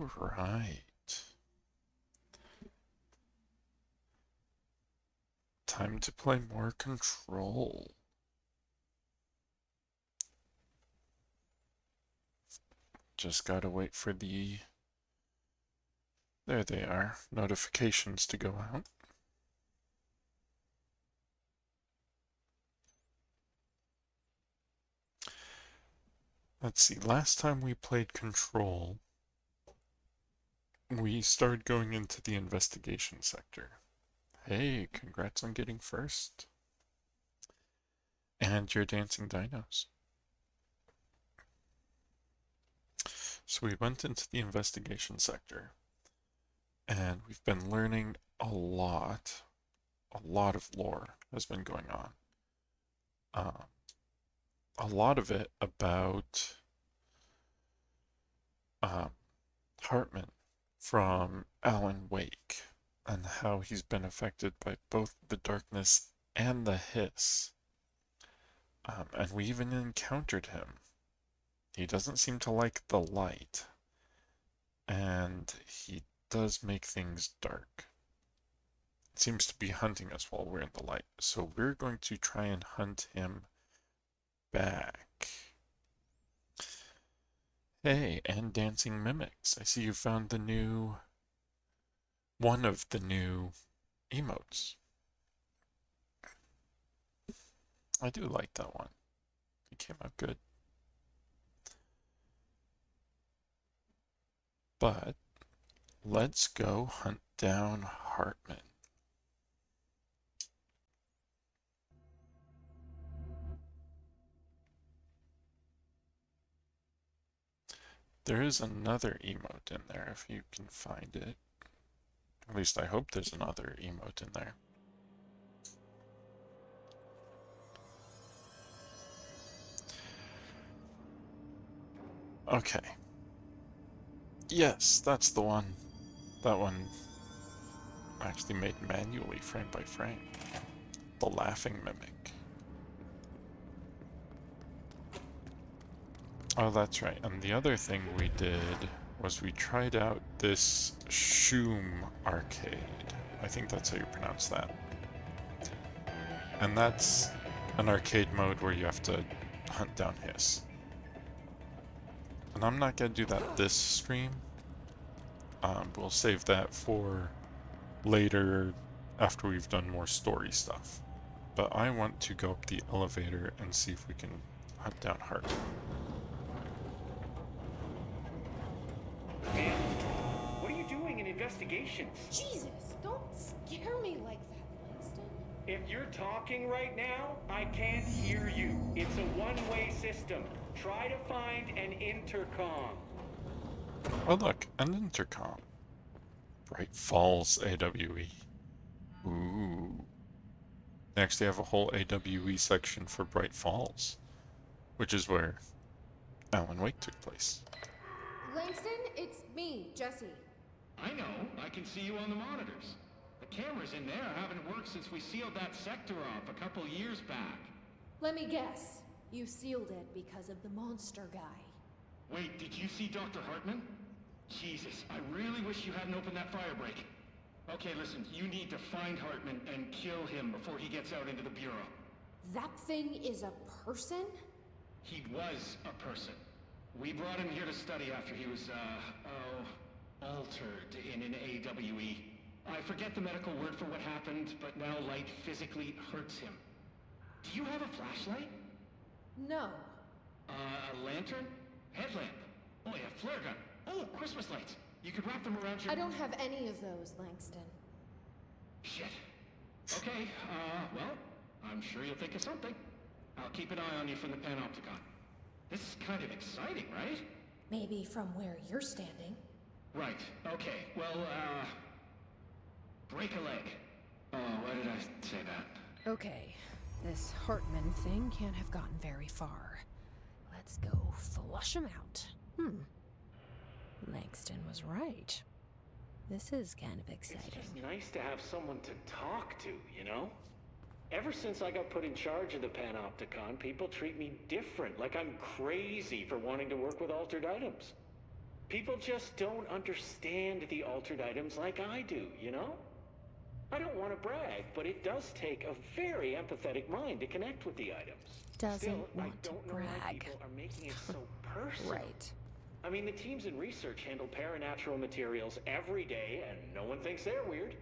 Alright. Time to play more Control. Just gotta wait for the... There they are. Notifications to go out. Let's see, last time we played Control, we started going into the investigation sector. Hey, congrats on getting first. And your dancing dinos. So we went into the investigation sector, and we've been learning a lot of lore has been going on. A lot of it about Hartman from Alan Wake and how he's been affected by both the darkness and the hiss. And we even encountered him. He doesn't seem to like the light, and he does make things dark. It seems to be hunting us while we're in the light, so we're going to try and hunt him back. Hey, and dancing mimics. I see you found the new... one of the new emotes. I do like that one. It came out good. But let's go hunt down Hartman. There is another emote in there if you can find it. At least I hope there's another emote in there. Okay. Yes, that's the one. That one actually made manually frame by frame. The laughing mimic. Oh, that's right. And the other thing we did was we tried out this Shoom arcade. I think that's how you pronounce that. And that's an arcade mode where you have to hunt down Hiss. And I'm not going to do that this stream. We'll save that for later after we've done more story stuff. But I want to go up the elevator and see if we can hunt down Hart. Man, what are you doing in investigations? Jesus, don't scare me like that, Langston. If you're talking right now, I can't hear you. It's a one-way system. Try to find an intercom. Oh look, an intercom. Bright Falls AWE. Ooh. They actually have a whole AWE section for Bright Falls, which is where Alan Wake took place. Langston, it's me, Jesse. I know. I can see you on the monitors. The cameras in there haven't worked since we sealed that sector off a couple years back. Let me guess. You sealed it because of the monster guy. Wait, did you see Dr. Hartman? Jesus, I really wish you hadn't opened that fire break. Okay, listen, you need to find Hartman and kill him before he gets out into the Bureau. That thing is a person? He was a person. We brought him here to study after he was, altered in an AWE. I forget the medical word for what happened, but now light physically hurts him. Do you have a flashlight? No. A lantern? Headlamp? Oh yeah, flare gun. Oh, Christmas lights. You could wrap them around your... I don't have any of those, Langston. Shit. Okay, well, I'm sure you'll think of something. I'll keep an eye on you from the Panopticon. This is kind of exciting, right? Maybe from where you're standing. Right, okay. Well, break a leg. Oh, why did I say that? Okay. This Hartman thing can't have gotten very far. Let's go flush him out. Langston was right. This is kind of exciting. It's just nice to have someone to talk to, you know? Ever since I got put in charge of the Panopticon, people treat me different, like I'm crazy for wanting to work with altered items. People just don't understand the altered items like I do, you know? I don't want to brag, but it does take a very empathetic mind to connect with the items. Doesn't Still, I want to don't know why brag. people are making it so personal. Right. I mean, the teams in research handle paranatural materials every day, and no one thinks they're weird.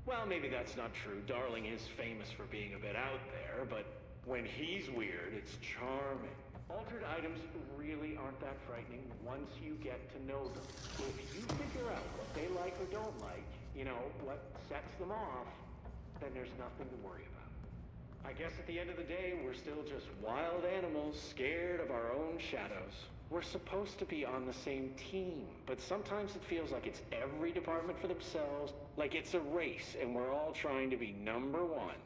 Well, maybe that's not true. Darling is famous for being a bit out there, but when he's weird, it's charming. Altered items really aren't that frightening once you get to know them. If you figure out what they like or don't like, you know, what sets them off, then there's nothing to worry about. I guess at the end of the day, we're still just wild animals scared of our own shadows. We're supposed to be on the same team, but sometimes it feels like it's every department for themselves, like it's a race and we're all trying to be number one.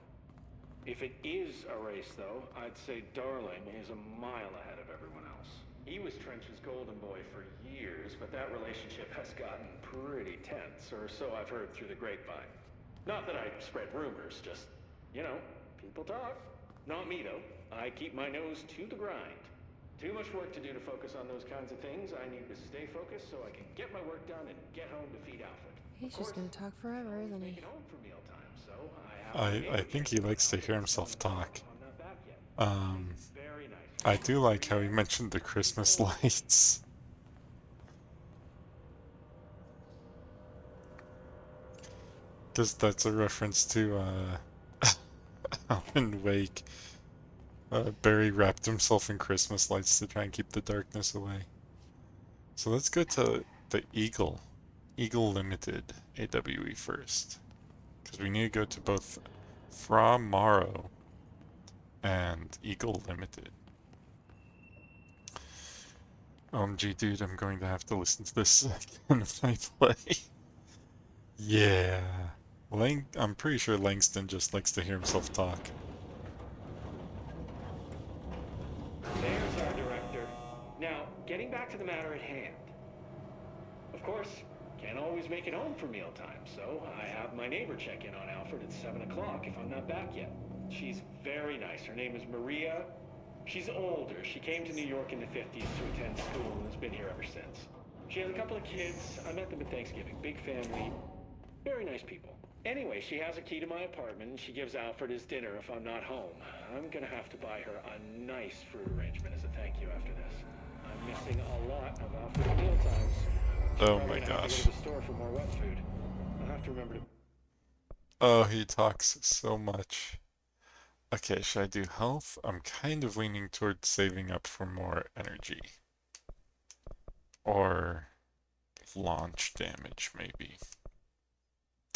If it is a race, though, I'd say Darling is a mile ahead of everyone else. He was Trench's golden boy for years, but that relationship has gotten pretty tense, or so I've heard through the grapevine. Not that I spread rumors, just, you know, people talk. Not me, though. I keep my nose to the grind. Too much work to do to focus on those kinds of things. I need to stay focused so I can get my work done and get home to feed Alfred. He's just gonna talk forever, isn't he? Making home for mealtime, so I have I think he likes to hear himself talk. I'm not back yet. Um, Very nice. I do like how he mentioned the Christmas lights. Because that's a reference to Alan Wake. Barry wrapped himself in Christmas lights to try and keep the darkness away. So let's go to the Eagle Limited AWE first. Because we need to go to both Fra Mauro and Eagle Limited. OMG, dude, I'm going to have to listen to this again if I play. Yeah. I'm pretty sure Langston just likes to hear himself talk. There's our director. Now, getting back to the matter at hand. Of course, can't always make it home for mealtime, so I have my neighbor check in on Alfred at 7 o'clock if I'm not back yet. She's very nice. Her name is Maria. She's older. She came to New York in the 50s to attend school and has been here ever since. She has a couple of kids. I met them at Thanksgiving. Big family. Very nice people. Anyway, she has a key to my apartment and she gives Alfred his dinner if I'm not home. I'm gonna have to buy her a nice fruit arrangement as a thank you after this. I'm missing a lot of Alfred's meal times. Oh Probably my gonna have gosh. to go to the store for more wet food. I'll have to remember to... Oh, he talks so much. Okay, should I do health? I'm kind of leaning towards saving up for more energy. Or launch damage, maybe.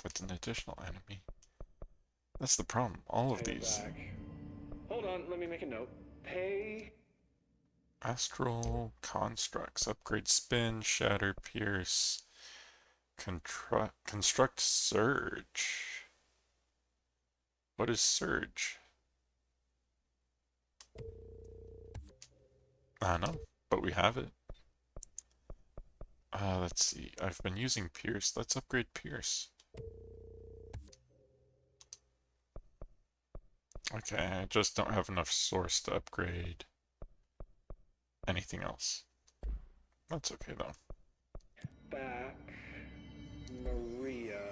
With an additional enemy. That's the problem. All of Pay these. back. Hold on, let me make a note. Pay... Astral constructs. Upgrade spin, shatter, pierce. Construct surge. What is surge? I don't know, but we have it. Let's see. I've been using pierce. Let's upgrade pierce. Okay, I just don't have enough source to upgrade anything else. That's okay though. Back. Maria.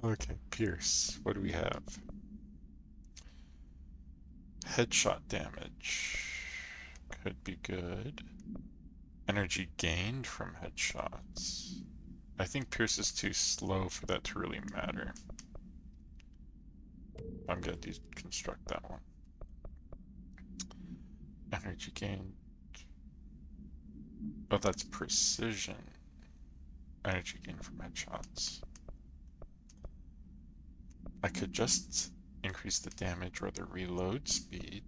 Okay, pierce. What do we have? Headshot damage. Could be good. Energy gained from headshots. I think pierce is too slow for that to really matter. I'm gonna deconstruct that one. Energy gained. Oh, that's precision. Energy gained from headshots. I could just increase the damage or the reload speed.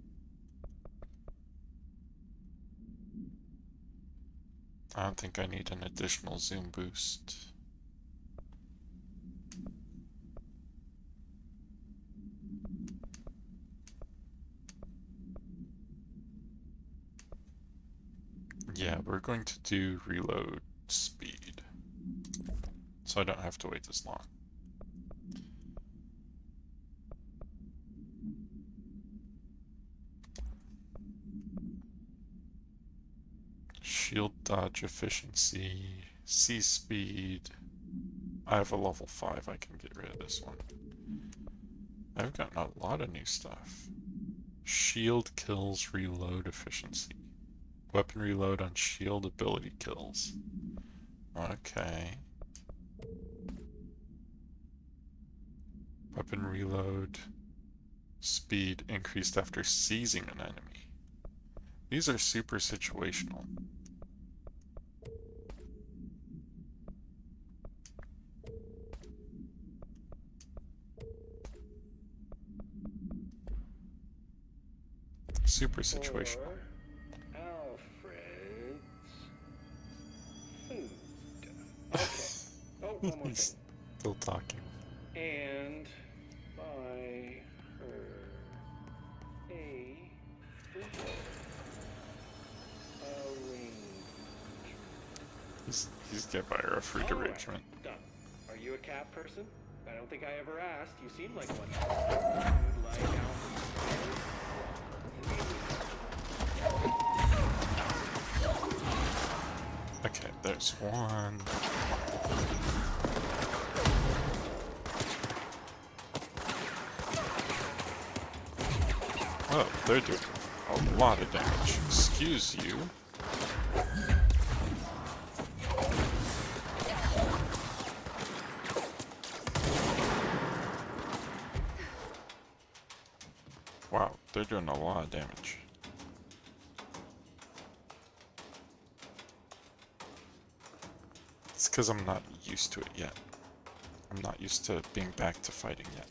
I don't think I need an additional zoom boost. Yeah, we're going to do reload speed, so I don't have to wait this long. shield dodge efficiency, C speed. I have a level 5, I can get rid of this one. I've gotten a lot of new stuff. Shield kills reload efficiency. Weapon reload on shield ability kills. Okay. Weapon reload speed increased after seizing an enemy. These are super situational. Super situational. For Alfred's food. Okay. Oh, one more He's thing. still talking. And buy her a arrangement. He's get by her a fruit All right, arrangement. done. Are you a cat person? I don't think I ever asked. You seem like one. You'd lie down for Okay, there's one. Oh, they're doing a lot of damage. Excuse you. Wow, they're doing a lot of damage. It's because I'm not used to it yet. I'm not used to being back to fighting yet.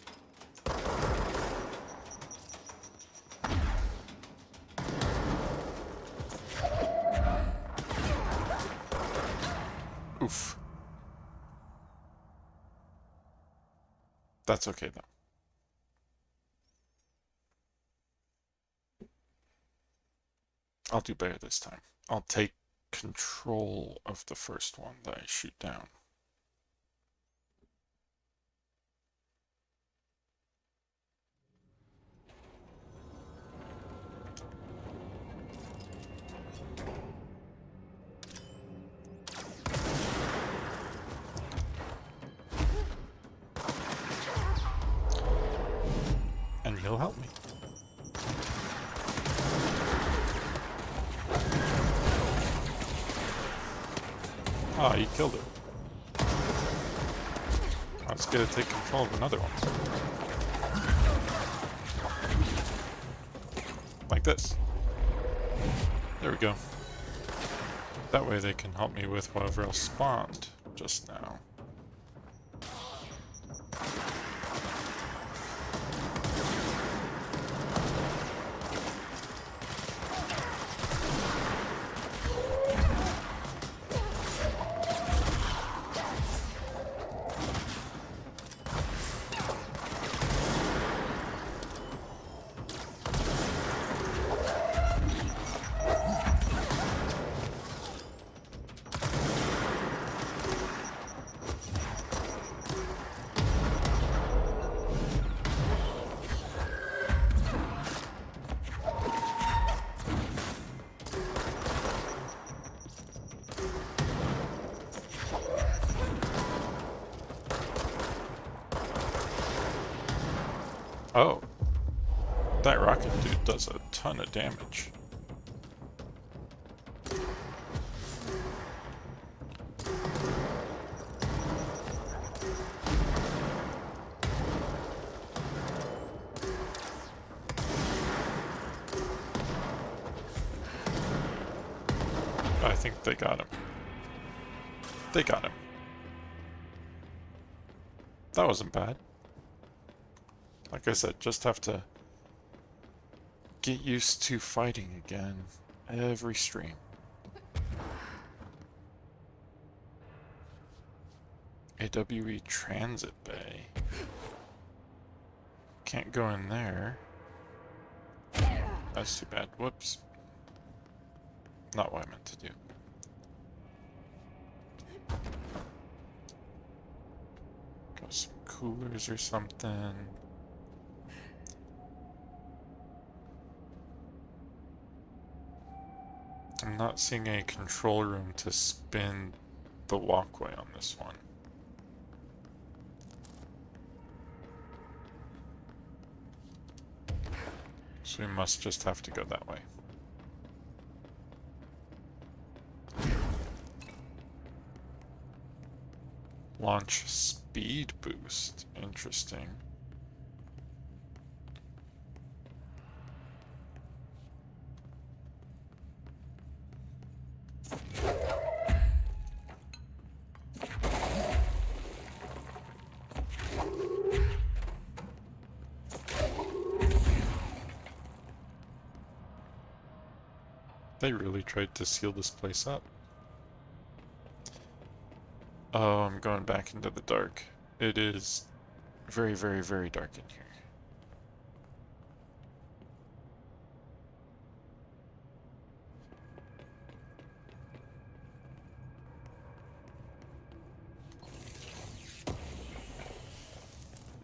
Oof. That's okay though. I'll do better this time. I'll take control of the first one that I shoot down. And he'll help me. Ah, you killed it. I was gonna take control of another one. Like this. There we go. That way they can help me with whatever else spawned just now. Oh. That rocket dude does a ton of damage. I think they got him. They got him. That wasn't bad. Like I said, just have to get used to fighting again every stream. AWE Transit Bay. Can't go in there. That's too bad. Whoops. Not what I meant to do. Got some coolers or something. I'm not seeing a control room to spin the walkway on this one. So we must just have to go that way. Launch speed boost. Interesting. They really tried to seal this place up. Oh, I'm going back into the dark. It is very, very, very dark in here.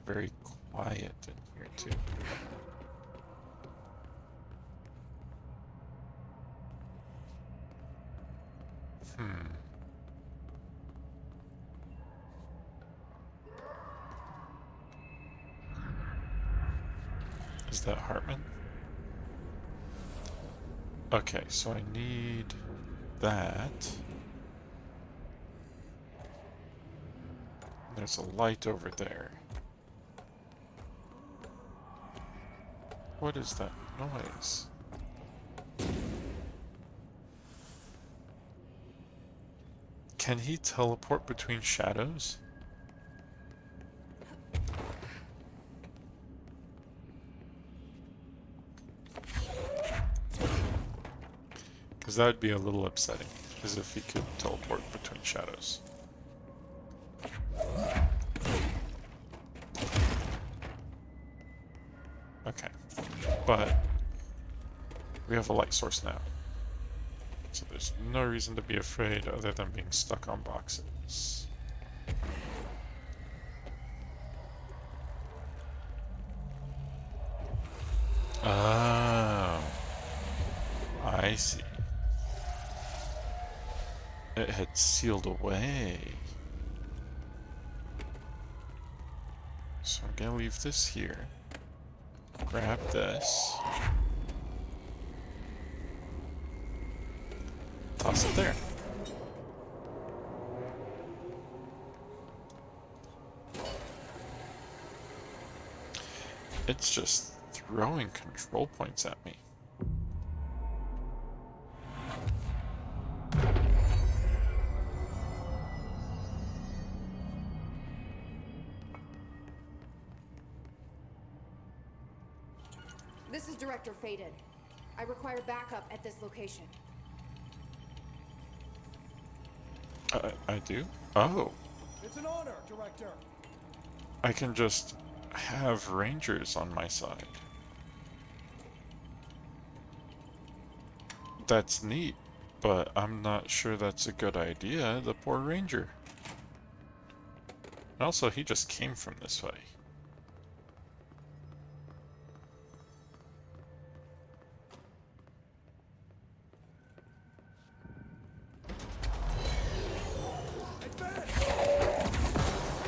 Very quiet in here too. Is that Hartman? Okay, so I need that. There's a light over there. What is that noise? Can he teleport between shadows? Because that would be a little upsetting, as if he could teleport between shadows. Okay, but we have a light source now. So there's no reason to be afraid other than being stuck on boxes. Oh, I see. It had sealed away. So I'm gonna leave this here. Grab this. Toss it there. It's just throwing control points at me. This is Director Faden. I require backup at this location. I do? Oh. It's an honor, Director. I can just have rangers on my side. That's neat, but I'm not sure that's a good idea. The poor ranger. And also, he just came from this way.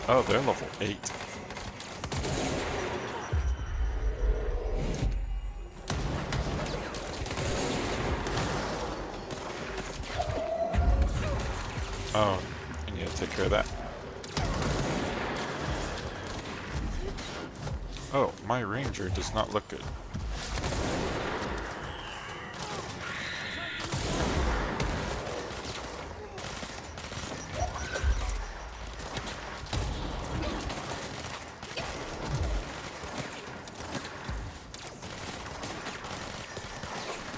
Oh, they're level 8. Oh, I need to take care of that. Oh, my ranger does not look good.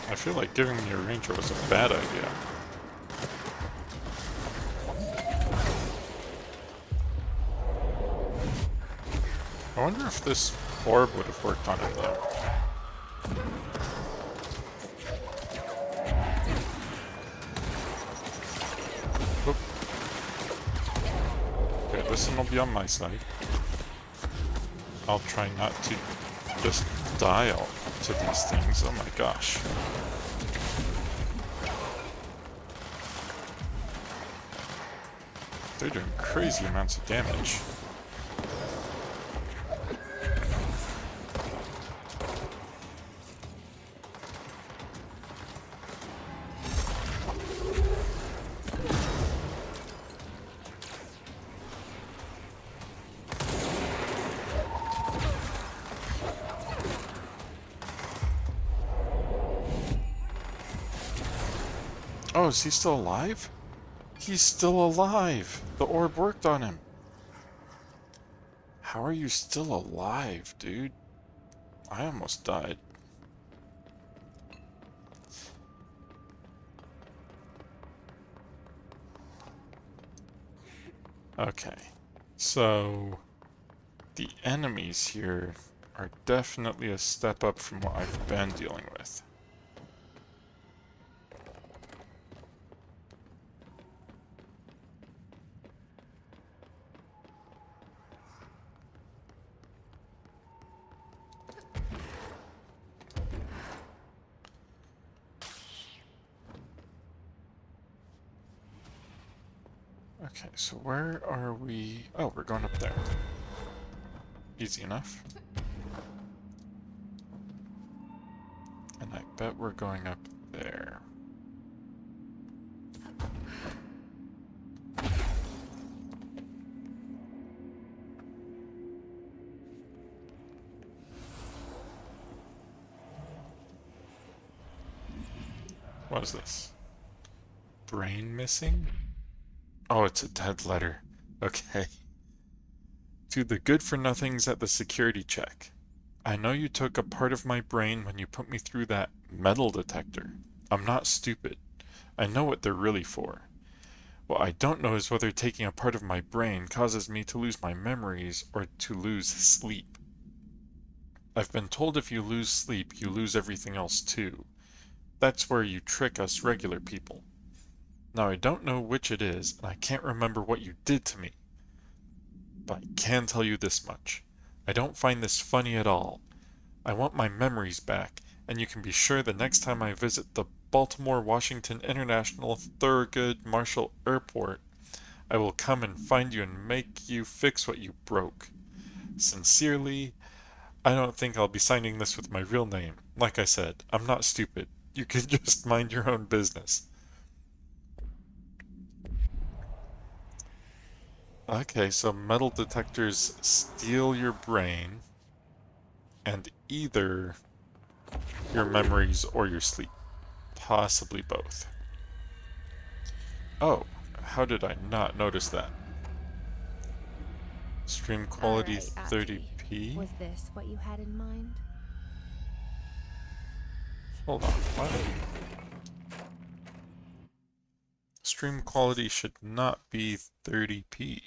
I feel like giving me a ranger was a bad idea. I wonder if this orb would have worked on it though. Oop. Okay, this one will be on my side. I'll try not to just die to these things. Oh my gosh. They're doing crazy amounts of damage. Oh, is he still alive? He's still alive! The orb worked on him! How are you still alive, dude? I almost died. Okay, so the enemies here are definitely a step up from what I've been dealing with. Okay, so where are we? Oh, we're going up there. Easy enough. And I bet we're going up there. What is this? Brain missing? Oh, it's a dead letter. Okay. To the good-for-nothings at the security check. I know you took a part of my brain when you put me through that metal detector. I'm not stupid. I know what they're really for. What I don't know is whether taking a part of my brain causes me to lose my memories or to lose sleep. I've been told if you lose sleep, you lose everything else too. That's where you trick us regular people. Now I don't know which it is, and I can't remember what you did to me. But I can tell you this much. I don't find this funny at all. I want my memories back, and you can be sure the next time I visit the Baltimore Washington International Thurgood Marshall Airport, I will come and find you and make you fix what you broke. Sincerely, I don't think I'll be signing this with my real name. Like I said, I'm not stupid. You can just mind your own business. Okay, so metal detectors steal your brain and either your memories or your sleep. Possibly both. Oh, how did I not notice that? Stream quality Alright, Ahti. 30p? Was this what you had in mind? Hold on, what? Stream quality should not be 30p.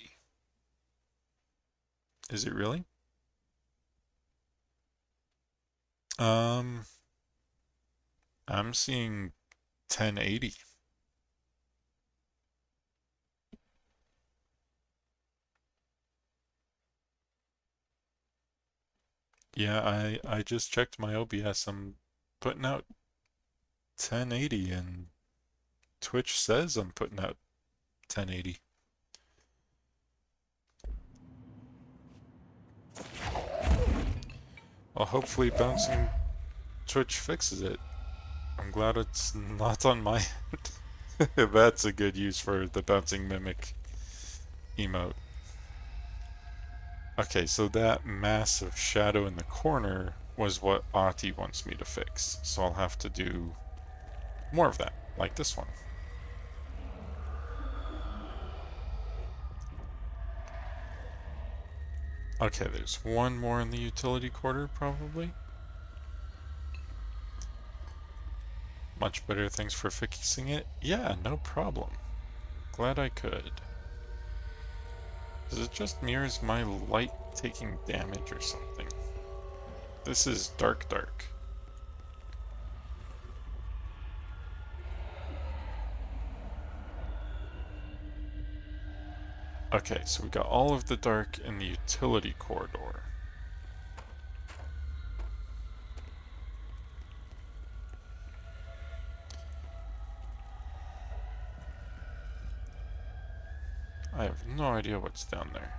Is it really? I'm seeing 1080. Yeah, I just checked my OBS. I'm putting out 1080 and Twitch says I'm putting out 1080. Well, hopefully bouncing Twitch fixes it. I'm glad it's not on my end. That's a good use for the bouncing mimic emote. Okay, so that massive shadow in the corner was what Ahti wants me to fix. So I'll have to do more of that, like this one. Okay, there's one more in the utility quarter, probably. Much better, thanks for fixing it. Yeah, no problem. Glad I could. Does it just mirrors my light taking damage or something? This is dark. Okay, so we got all of the dark in the utility corridor. I have no idea what's down there.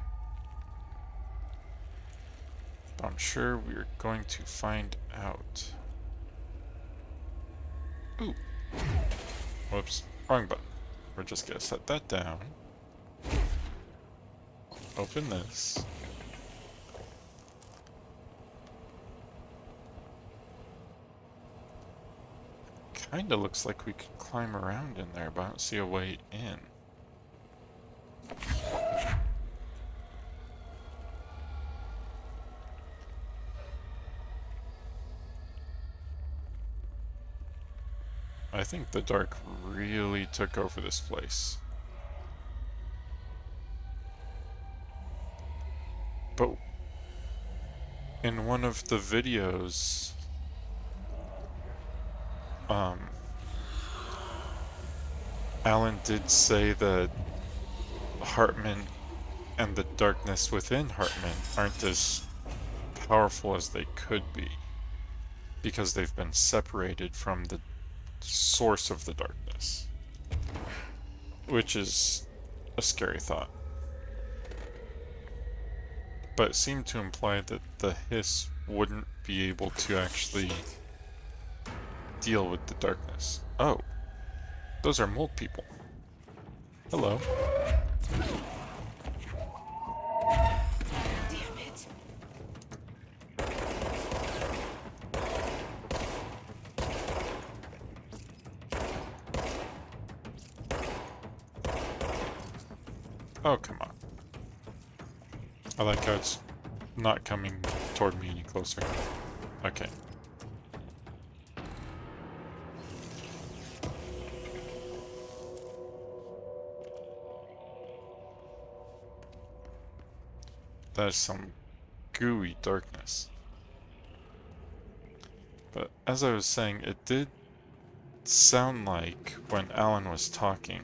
But I'm sure we're going to find out. Ooh. Whoops. Wrong button. We're just gonna set that down. Open this. Kinda looks like we could climb around in there, but I don't see a way in. I think the dark really took over this place. But in one of the videos, Alan did say that Hartman and the darkness within Hartman aren't as powerful as they could be because they've been separated from the source of the darkness, which is a scary thought. But it seemed to imply that the hiss wouldn't be able to actually deal with the darkness. Oh, those are mold people. Hello. Damn it. Oh, come on. I like how it's not coming toward me any closer. Okay. That is some gooey darkness. But as I was saying, it did sound like when Alan was talking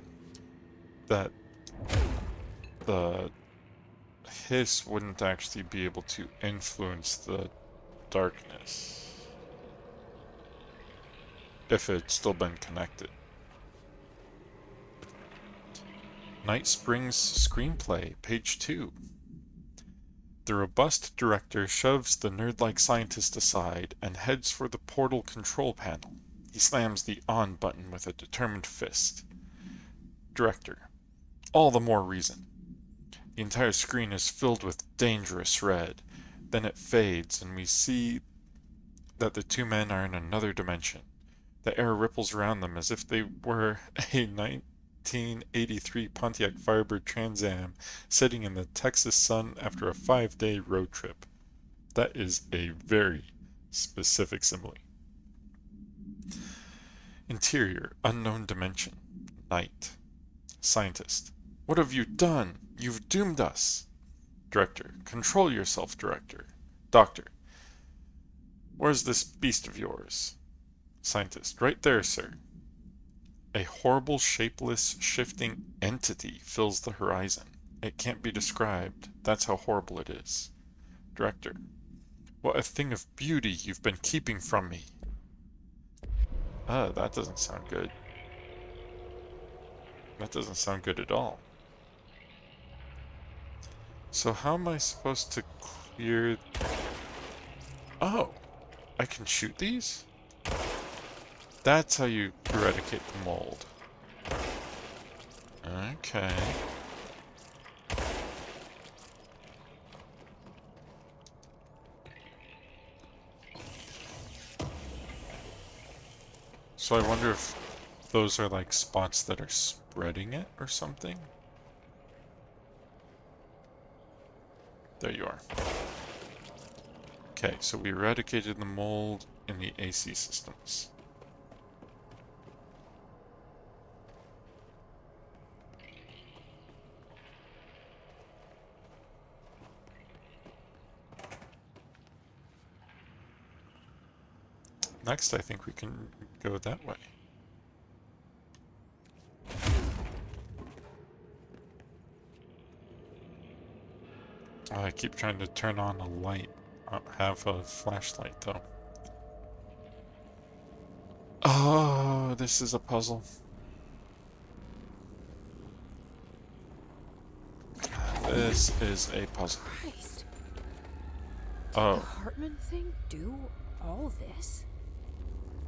that the hiss wouldn't actually be able to influence the darkness if it had still been connected. Night Springs Screenplay, page 2. The robust director shoves the nerd-like scientist aside and heads for the portal control panel. He slams the on button with a determined fist. Director: all the more reason. The entire screen is filled with dangerous red. Then it fades and we see that the two men are in another dimension. The air ripples around them as if they were a 1983 Pontiac Firebird Trans Am sitting in the Texas sun after a 5-day road trip. That is a very specific simile. Interior, unknown dimension. Night. Scientist: what have you done? You've doomed us. Director: control yourself, Director. Doctor: where's this beast of yours? Scientist: right there, sir. A horrible, shapeless, shifting entity fills the horizon. It can't be described. That's how horrible it is. Director: what a thing of beauty you've been keeping from me. That doesn't sound good. That doesn't sound good at all. So how am I supposed to clear... Oh! I can shoot these? That's how you eradicate the mold. Okay. So I wonder if those are like spots that are spreading it or something? There you are. Okay, so we eradicated the mold in the AC systems. Next, I think we can go that way. Oh, I keep trying to turn on a light. I don't have a flashlight, though. Oh, this is a puzzle. this is a puzzle. Christ. Did the Oh, Hartman thing do all this?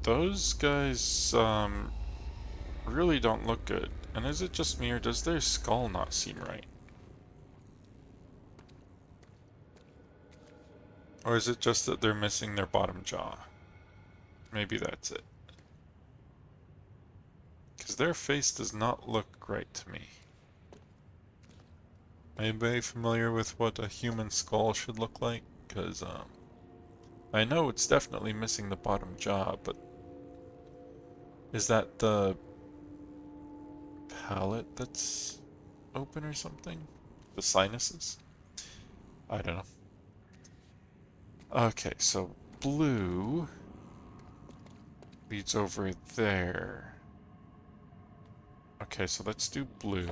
those guys, really don't look good. And is it just me, or does their skull not seem right? Or is it just that they're missing their bottom jaw? Maybe that's it. Because their face does not look right to me. Anybody familiar with what a human skull should look like? Because, I know it's definitely missing the bottom jaw, but is that the palate that's open or something? The sinuses? I don't know. Okay, so blue leads over there. Okay, so let's do blue.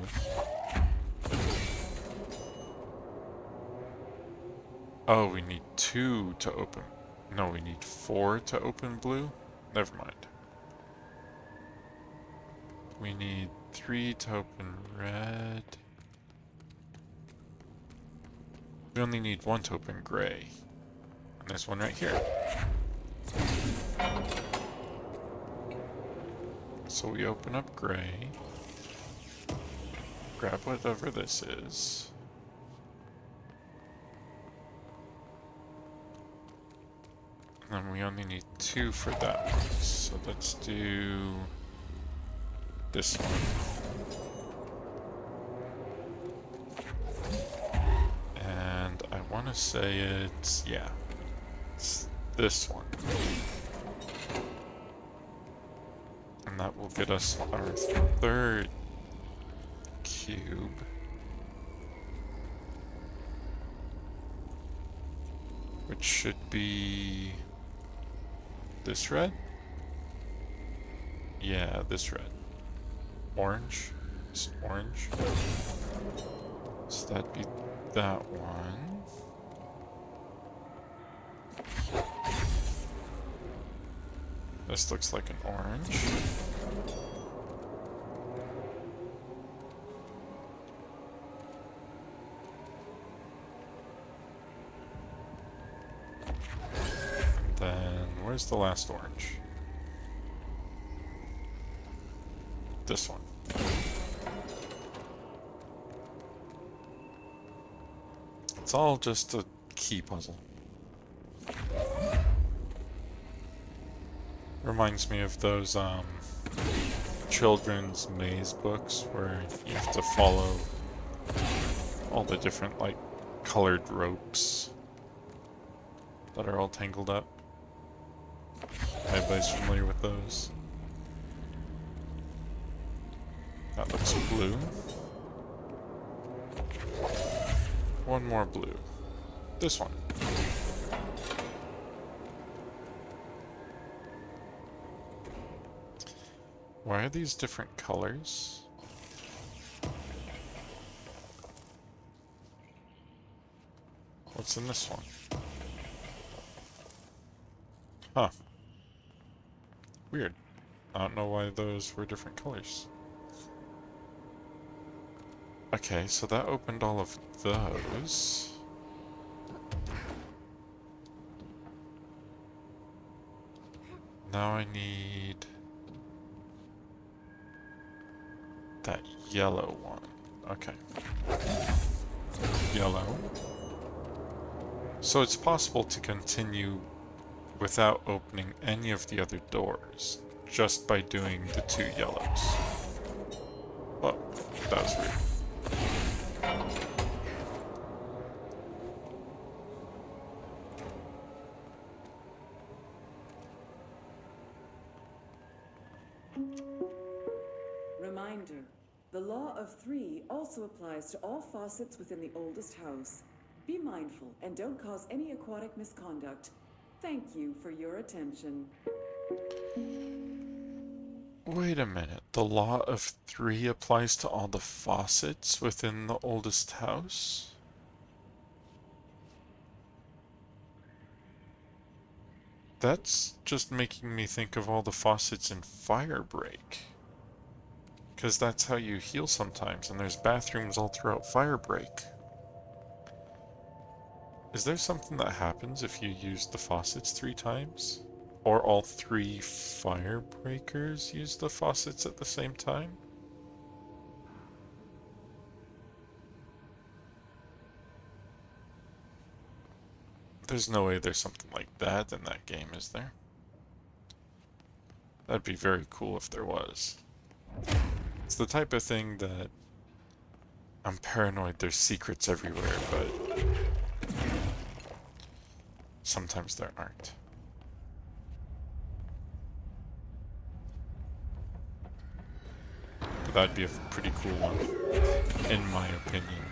Oh, we need 2 to open. No, we need 4 to open blue? Never mind. We need 3 to open red. We only need 1 to open gray. And there's one right here. So we open up gray. Grab whatever this is. And then we only need 2 for that one. So let's do this one. And I want to say it's, yeah, it's this one. And that will get us our 3rd cube. Which should be this red? Yeah, this red. Orange? It's orange. So that'd be that one. This looks like an orange. Then, where's the last orange? This one. It's all just a key puzzle. Reminds me of those, children's maze books where you have to follow all the different, like, colored ropes that are all tangled up. Everybody's familiar with those? That looks blue. One more blue. This one. Why are these different colors? What's in this one? Huh. Weird. I don't know why those were different colors. Okay, so that opened all of those. Now I need that yellow one. Okay. Yellow. So it's possible to continue without opening any of the other doors, just by doing the 2 yellows. Oh, that was weird. Reminder, the law of 3 also applies to all faucets within the oldest house. Be mindful and don't cause any aquatic misconduct. Thank you for your attention. Wait a minute, the law of 3 applies to all the faucets within the oldest house? That's just making me think of all the faucets in Firebreak. Because that's how you heal sometimes, and there's bathrooms all throughout Firebreak. Is there something that happens if you use the faucets 3 times? Or all 3 fire breakers use the faucets at the same time? There's no way there's something like that in that game, is there? That'd be very cool if there was. It's the type of thing that I'm paranoid there's secrets everywhere, but sometimes there aren't. But that'd be a pretty cool one, in my opinion.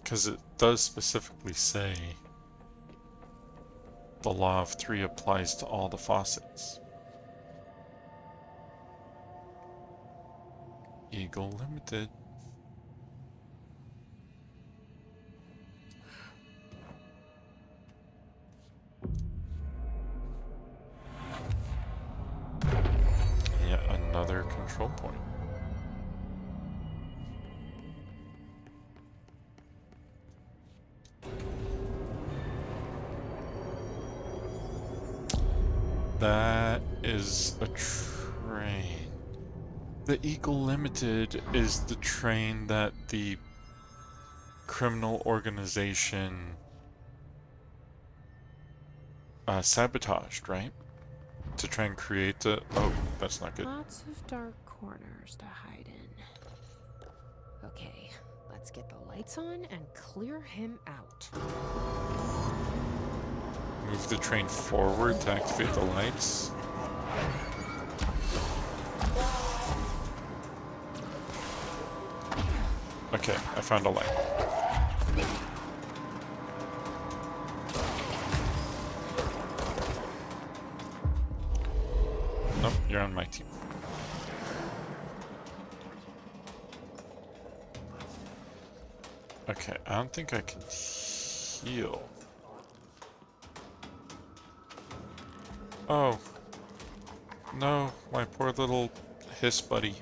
Because it does specifically say the law of 3 applies to all the faucets. Eagle Limited. Yet another control point. That is a train. The Eagle Limited is the train that the criminal organization sabotaged, right? To try and create the... Oh, that's not good. Lots of dark corners to hide in. Okay, let's get the lights on and clear him out. Move the train forward to activate the lights. Okay, I found a light. Nope, you're on my team. Okay, I don't think I can heal. Oh. No, my poor little hiss buddy.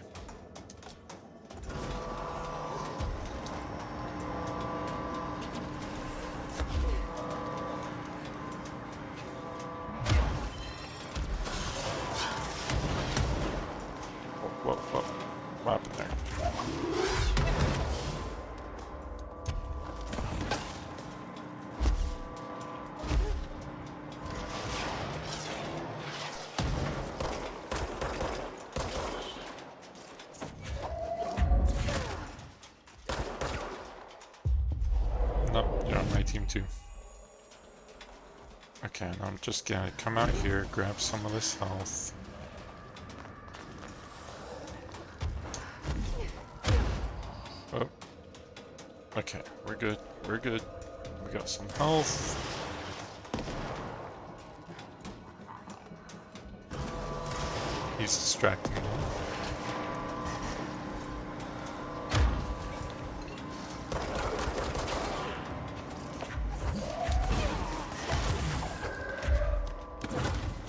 Whoa. What happened there? Nope, you're on my team too. Okay, now I'm just gonna come out here, grab some of this health. Oh. Okay, we're good. We're good. We got some health. He's distracting me.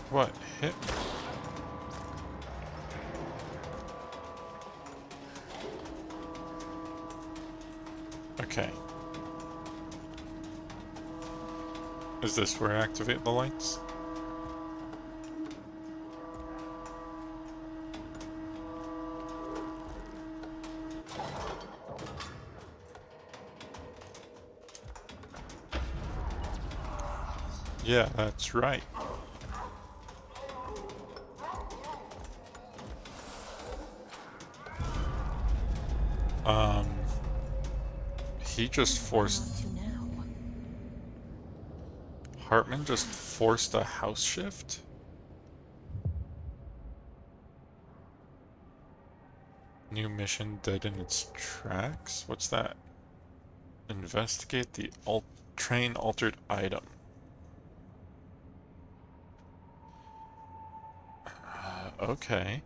What? Hit? Okay. Is this where I activate the lights? Yeah, that's right. He just forced... To now. Hartman just forced a house shift? New mission dead in its tracks? What's that? Investigate the train altered item. Okay.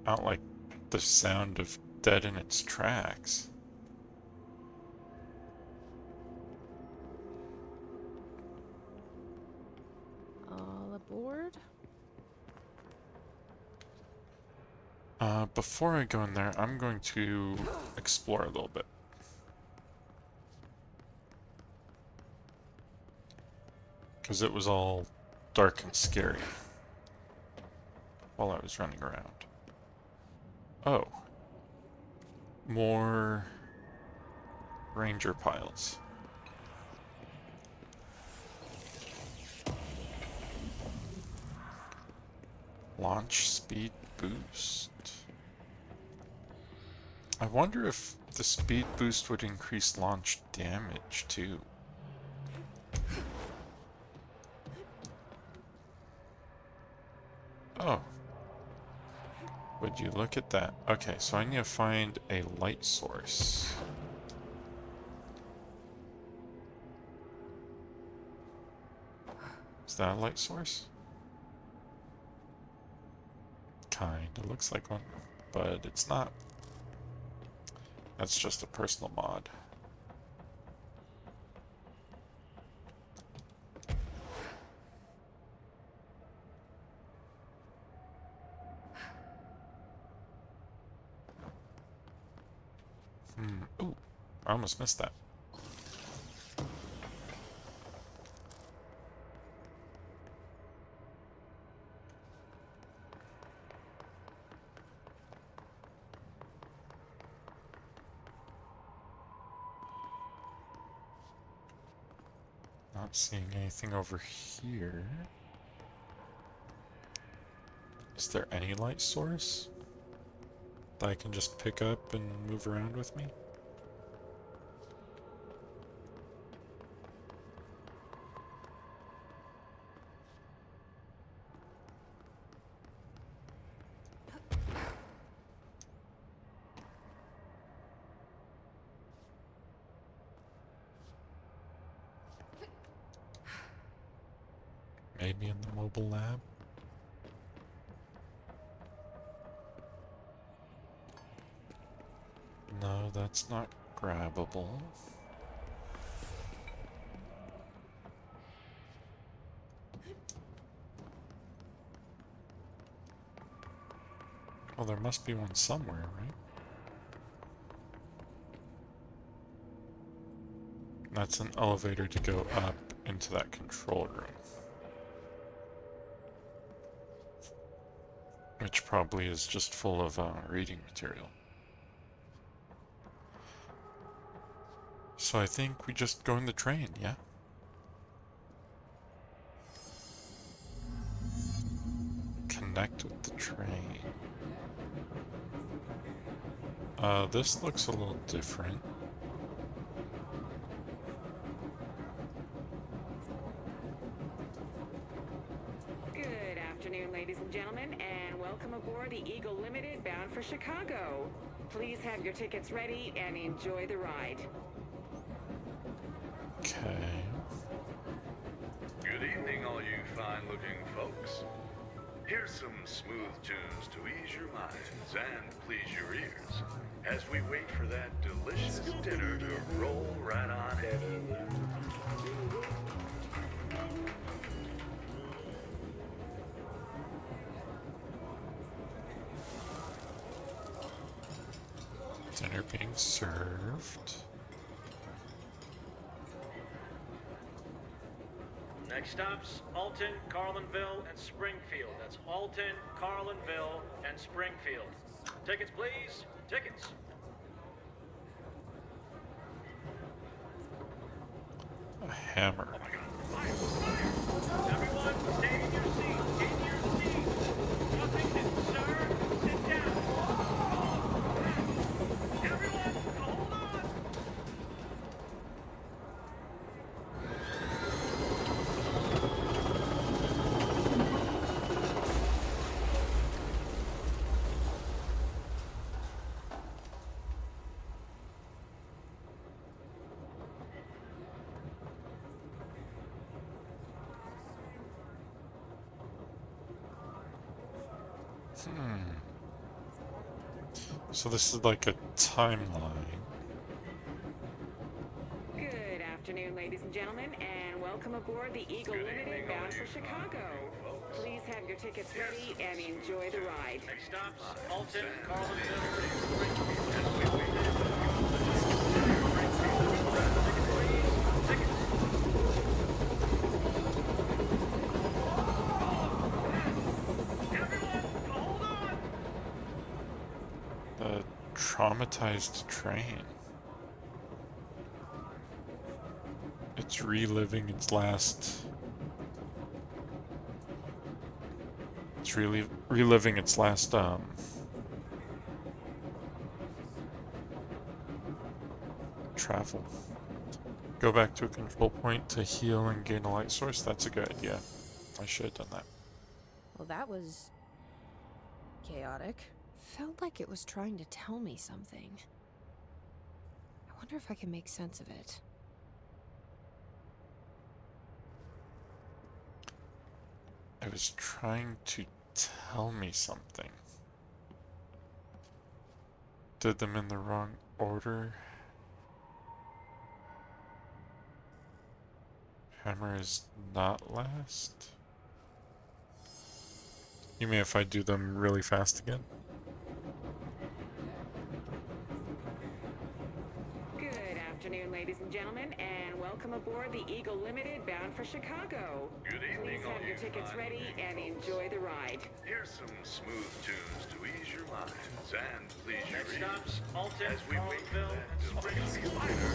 I don't like the sound of dead in its tracks. switchboard. Before I go in there, I'm going to explore a little bit. Because it was all dark and scary while I was running around. Oh. More ranger piles. Launch speed boost. I wonder if the speed boost would increase launch damage too. Oh. Would you look at that? Okay, so I need to find a light source. Is that a light source? Kinda looks like one, but it's not. That's just a personal mod. Ooh, I almost missed that. Not seeing anything over here. Is there any light source that I can just pick up and move around with me? Maybe in the mobile lab? No, that's not grabbable. Well, there must be one somewhere, right? That's an elevator to go up into that control room. Which probably is just full of reading material. So I think we just go in the train, yeah? Connect with the train. This looks a little different. Good afternoon, ladies and gentlemen, and welcome aboard the Eagle Limited bound for Chicago. Please have your tickets ready and enjoy the ride. Okay. Good evening, all you fine-looking folks. Here's some smooth tunes to ease your minds and please your ears as we wait for that delicious dinner to roll right on in. Dinner being served. Next stops, Alton, Carlinville, and Springfield. That's Alton, Carlinville, and Springfield. Tickets, please. Tickets. A hammer. Oh my God. Fire! Fire! Everyone, stay in your seats. In your seats. Nothing, sir. Sit down. Everyone, hold on. So this is like a timeline. Good afternoon, ladies ladies and gentlemen, and welcome aboard the Eagle Limited bound for Chicago. Please have your tickets ready and enjoy the ride. Next stops, Alton, Carlinville, Springfield. The traumatized train. It's reliving its last... It's really reliving its last, travel. Go back to a control point to heal and gain a light source. That's a good idea. I should have done that. Well, that was chaotic. Felt like it was trying to tell me something. I wonder if I can make sense of it. It was trying to tell me something. Did them in the wrong order. Hammer is not last. You mean if I do them really fast again? Good afternoon, ladies and gentlemen, and welcome aboard the Eagle Limited bound for Chicago. Good evening, Please all have your you tickets fine ready and enjoy the ride. Here's some smooth tunes to ease your minds and please your Next ears. stops, Alton, As we wait for Carlinville, that and delightful Springfield.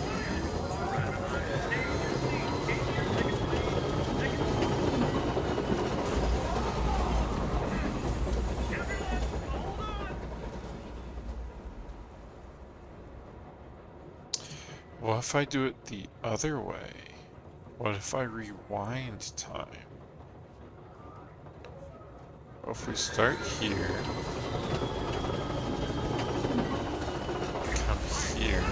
What if I do it the other way? What if I rewind time? What if we start here, come here,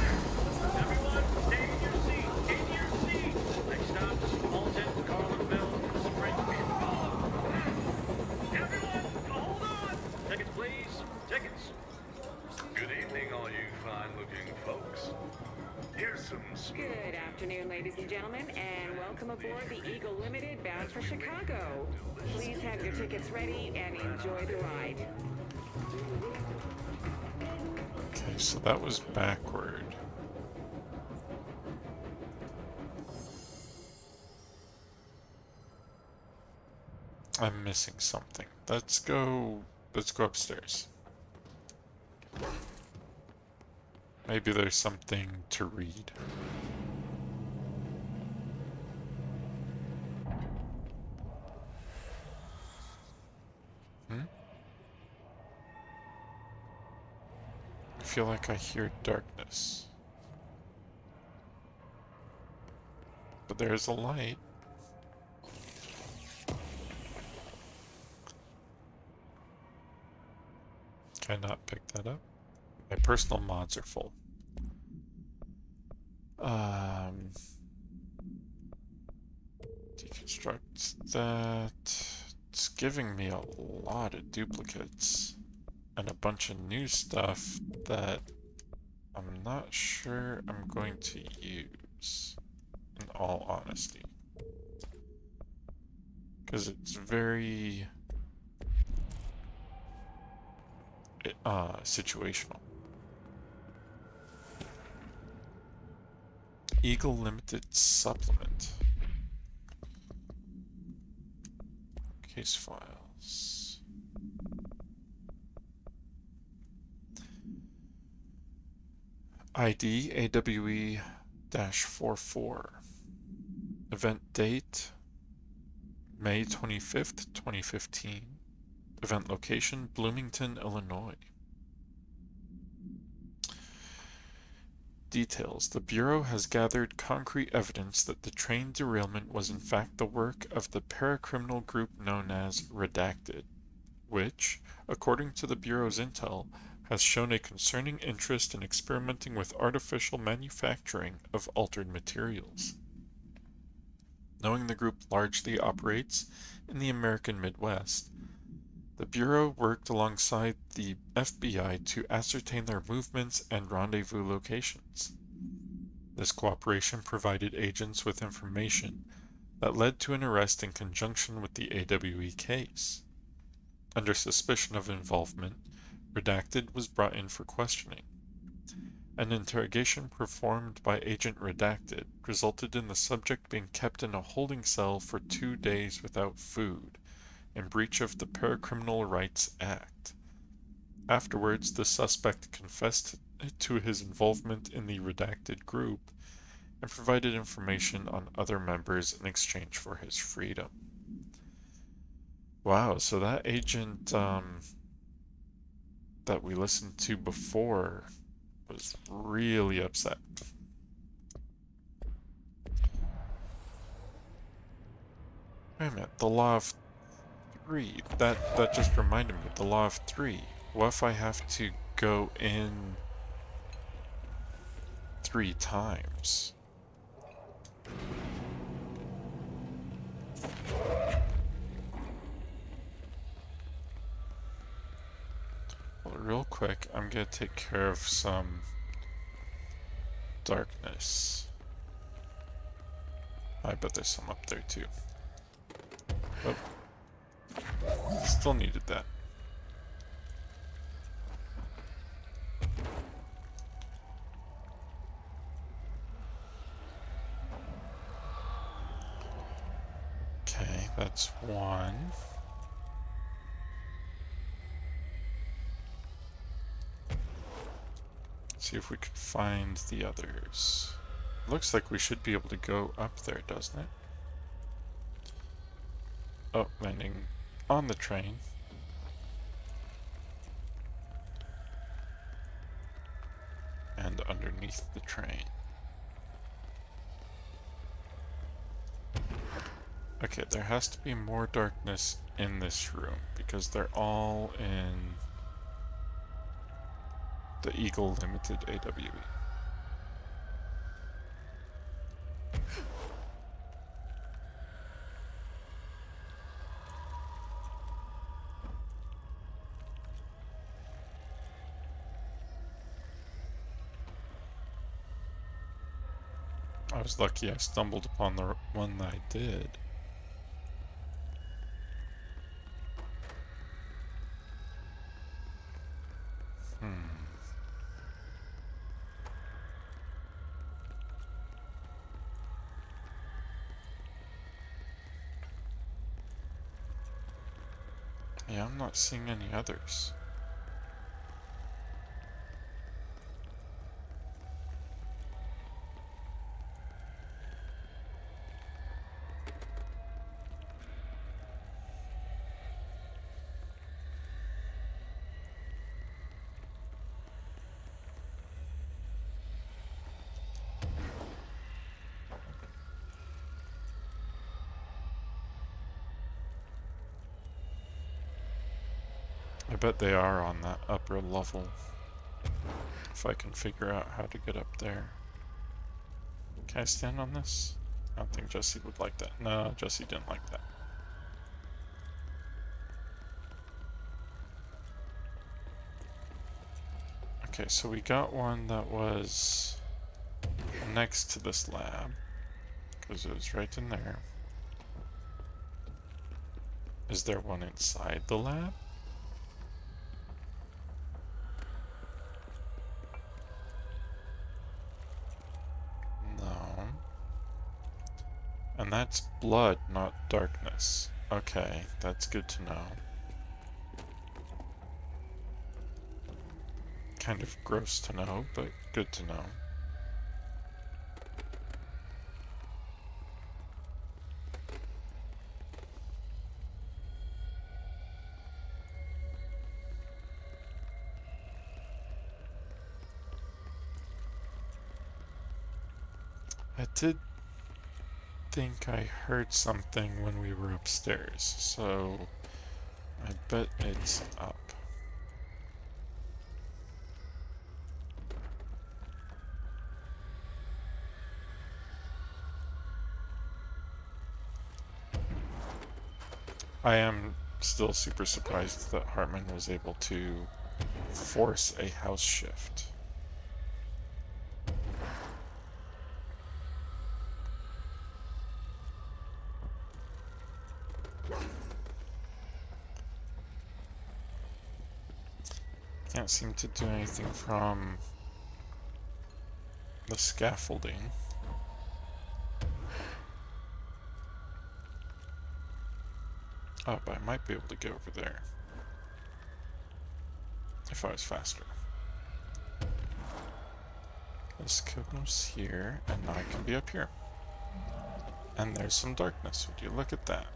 Everyone, stay in your seat. In your seat. Next stops, Alton, Carlinville, and Springfield. Everyone, hold on. Tickets, please. Tickets. Good evening, all you fine-looking folks. Here's some smooth. Good afternoon, ladies and gentlemen, and welcome aboard the Eagle Limited bound for Chicago. Please have your tickets ready and enjoy the ride. Okay, so that was backward. I'm missing something. Let's go upstairs. Maybe there's something to read. I feel like I hear darkness. But there's a light. Can I not pick that up? My personal mods are full. Deconstruct that. It's giving me a lot of duplicates and a bunch of new stuff that I'm not sure I'm going to use, in all honesty. Because it's very situational. Eagle Limited Supplement. Case files. ID AWE-44. Event date May 25th, 2015. Event location Bloomington, Illinois. Details. The Bureau has gathered concrete evidence that the train derailment was in fact the work of the paracriminal group known as Redacted, which, according to the Bureau's intel, has shown a concerning interest in experimenting with artificial manufacturing of altered materials. Knowing the group largely operates in the American Midwest, the Bureau worked alongside the FBI to ascertain their movements and rendezvous locations. This cooperation provided agents with information that led to an arrest in conjunction with the AWE case. Under suspicion of involvement, Redacted was brought in for questioning. An interrogation performed by Agent Redacted resulted in the subject being kept in a holding cell for 2 days without food, in breach of the Paracriminal Rights Act. Afterwards, the suspect confessed to his involvement in the Redacted group and provided information on other members in exchange for his freedom. Wow, so that agent that we listened to before was really upset. Wait a minute, the Law of 3. That just reminded me, the Law of 3. What if I have to go in 3 times? Well, real quick, I'm gonna take care of some darkness. I bet there's some up there too. Oh. Still needed that. Okay, that's one. Let's see if we can find the others. Looks like we should be able to go up there, doesn't it? Oh, landing on the train. And underneath the train. Okay, there has to be more darkness in this room because they're all in the Eagle Limited AWE. I was lucky I stumbled upon the one that I did. Yeah, I'm not seeing any others. I bet they are on that upper level. If I can figure out how to get up there. Can I stand on this? I don't think Jesse would like that. No, Jesse didn't like that. Okay, so we got one that was next to this lab, because it was right in there. Is there one inside the lab? No. And that's blood, not darkness. Okay, that's good to know. Kind of gross to know, but good to know. I did think I heard something when we were upstairs, so I bet it's up. I am still super surprised that Hartman was able to force a house shift. Can't seem to do anything from the scaffolding. Oh, but I might be able to get over there. If I was faster. This goes here, and now I can be up here. And there's some darkness. Would you look at that?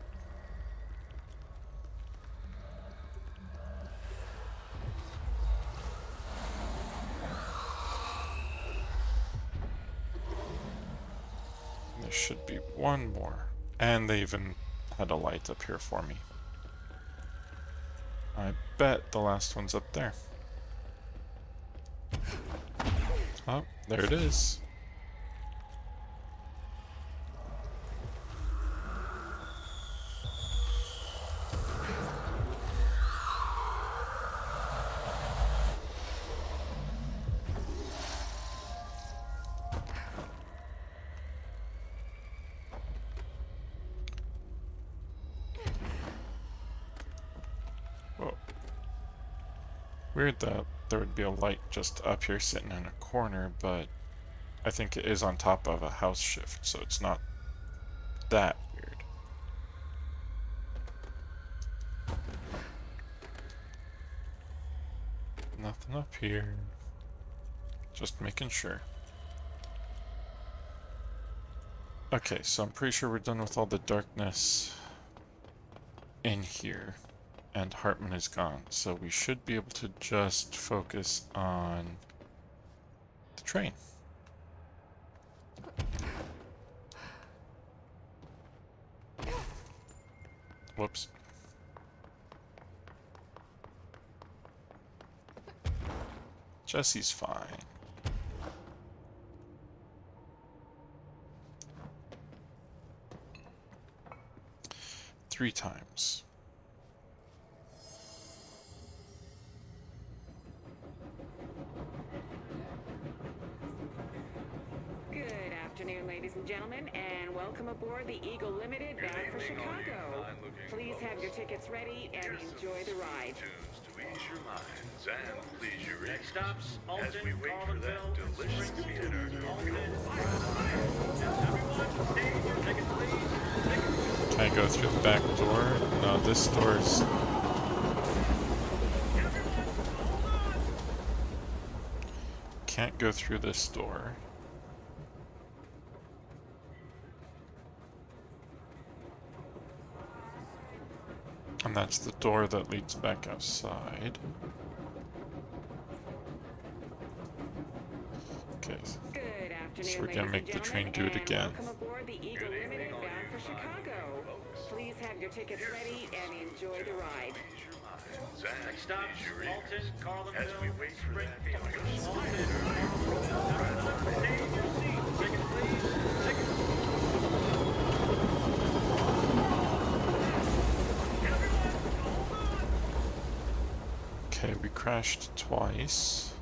There should be one more. And they even had a light up here for me. I bet the last one's up there. Oh, there it is. Whoa. Weird that there would be a light just up here sitting in a corner, but I think it is on top of a house shift, so it's not that weird. Nothing up here. Just making sure. Okay, so I'm pretty sure we're done with all the darkness in here. And Hartman is gone, so we should be able to just focus on the train. Whoops. Jesse's fine. Three times. Ladies and gentlemen, and welcome aboard the Eagle Limited bound for Chicago. Please have your tickets ready and enjoy the ride. Tunes to ease your minds and please your ears. Next stops, Alton, As we wait for that Carlinville, and delicious Springfield. dinner. Alton, everyone, stage your tickets, please. Can I go through the back door? No, this door's... Can't go through this door. And that's the door that leads back outside. Okay. Good afternoon, So we're gonna make the train do it again. Welcome aboard the Eagle Limited bound for Chicago. Please have your tickets ready and enjoy the ride. Next stops, Alton, Carlinville, As we wait for that Springfield. Alton, Carlinville, stage your seats. Tickets, please. Tickets. Okay, we crashed twice.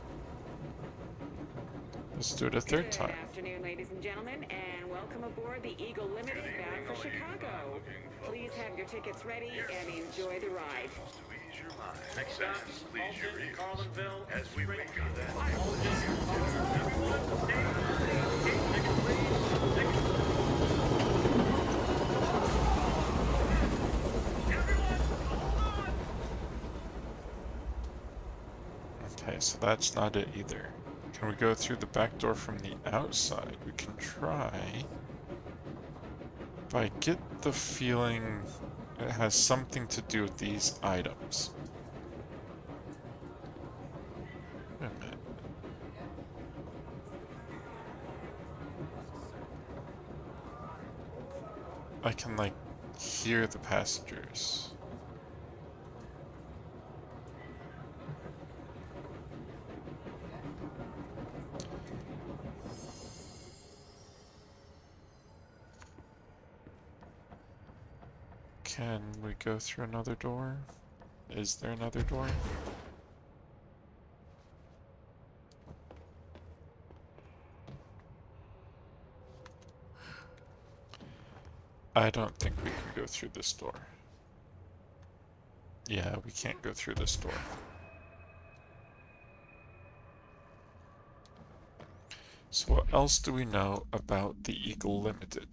Let's do it a third time. Good afternoon, ladies and gentlemen, and welcome aboard the Eagle Limited bound for Chicago. Please have your tickets ready and enjoy the ride. To ease your minds Next stops, and please your Alton, ears. Carlinville, As we wait for that Alton, everyone, stage your seats. Tickets, please. Tickets. Okay, so that's not it either. Can we go through the back door from the outside? We can try. But I get the feeling it has something to do with these items. Wait a minute. I can, like, hear the passengers. Can we go through another door? Is there another door? I don't think we can go through this door. Yeah, we can't go through this door. So what else do we know about the Eagle Limited?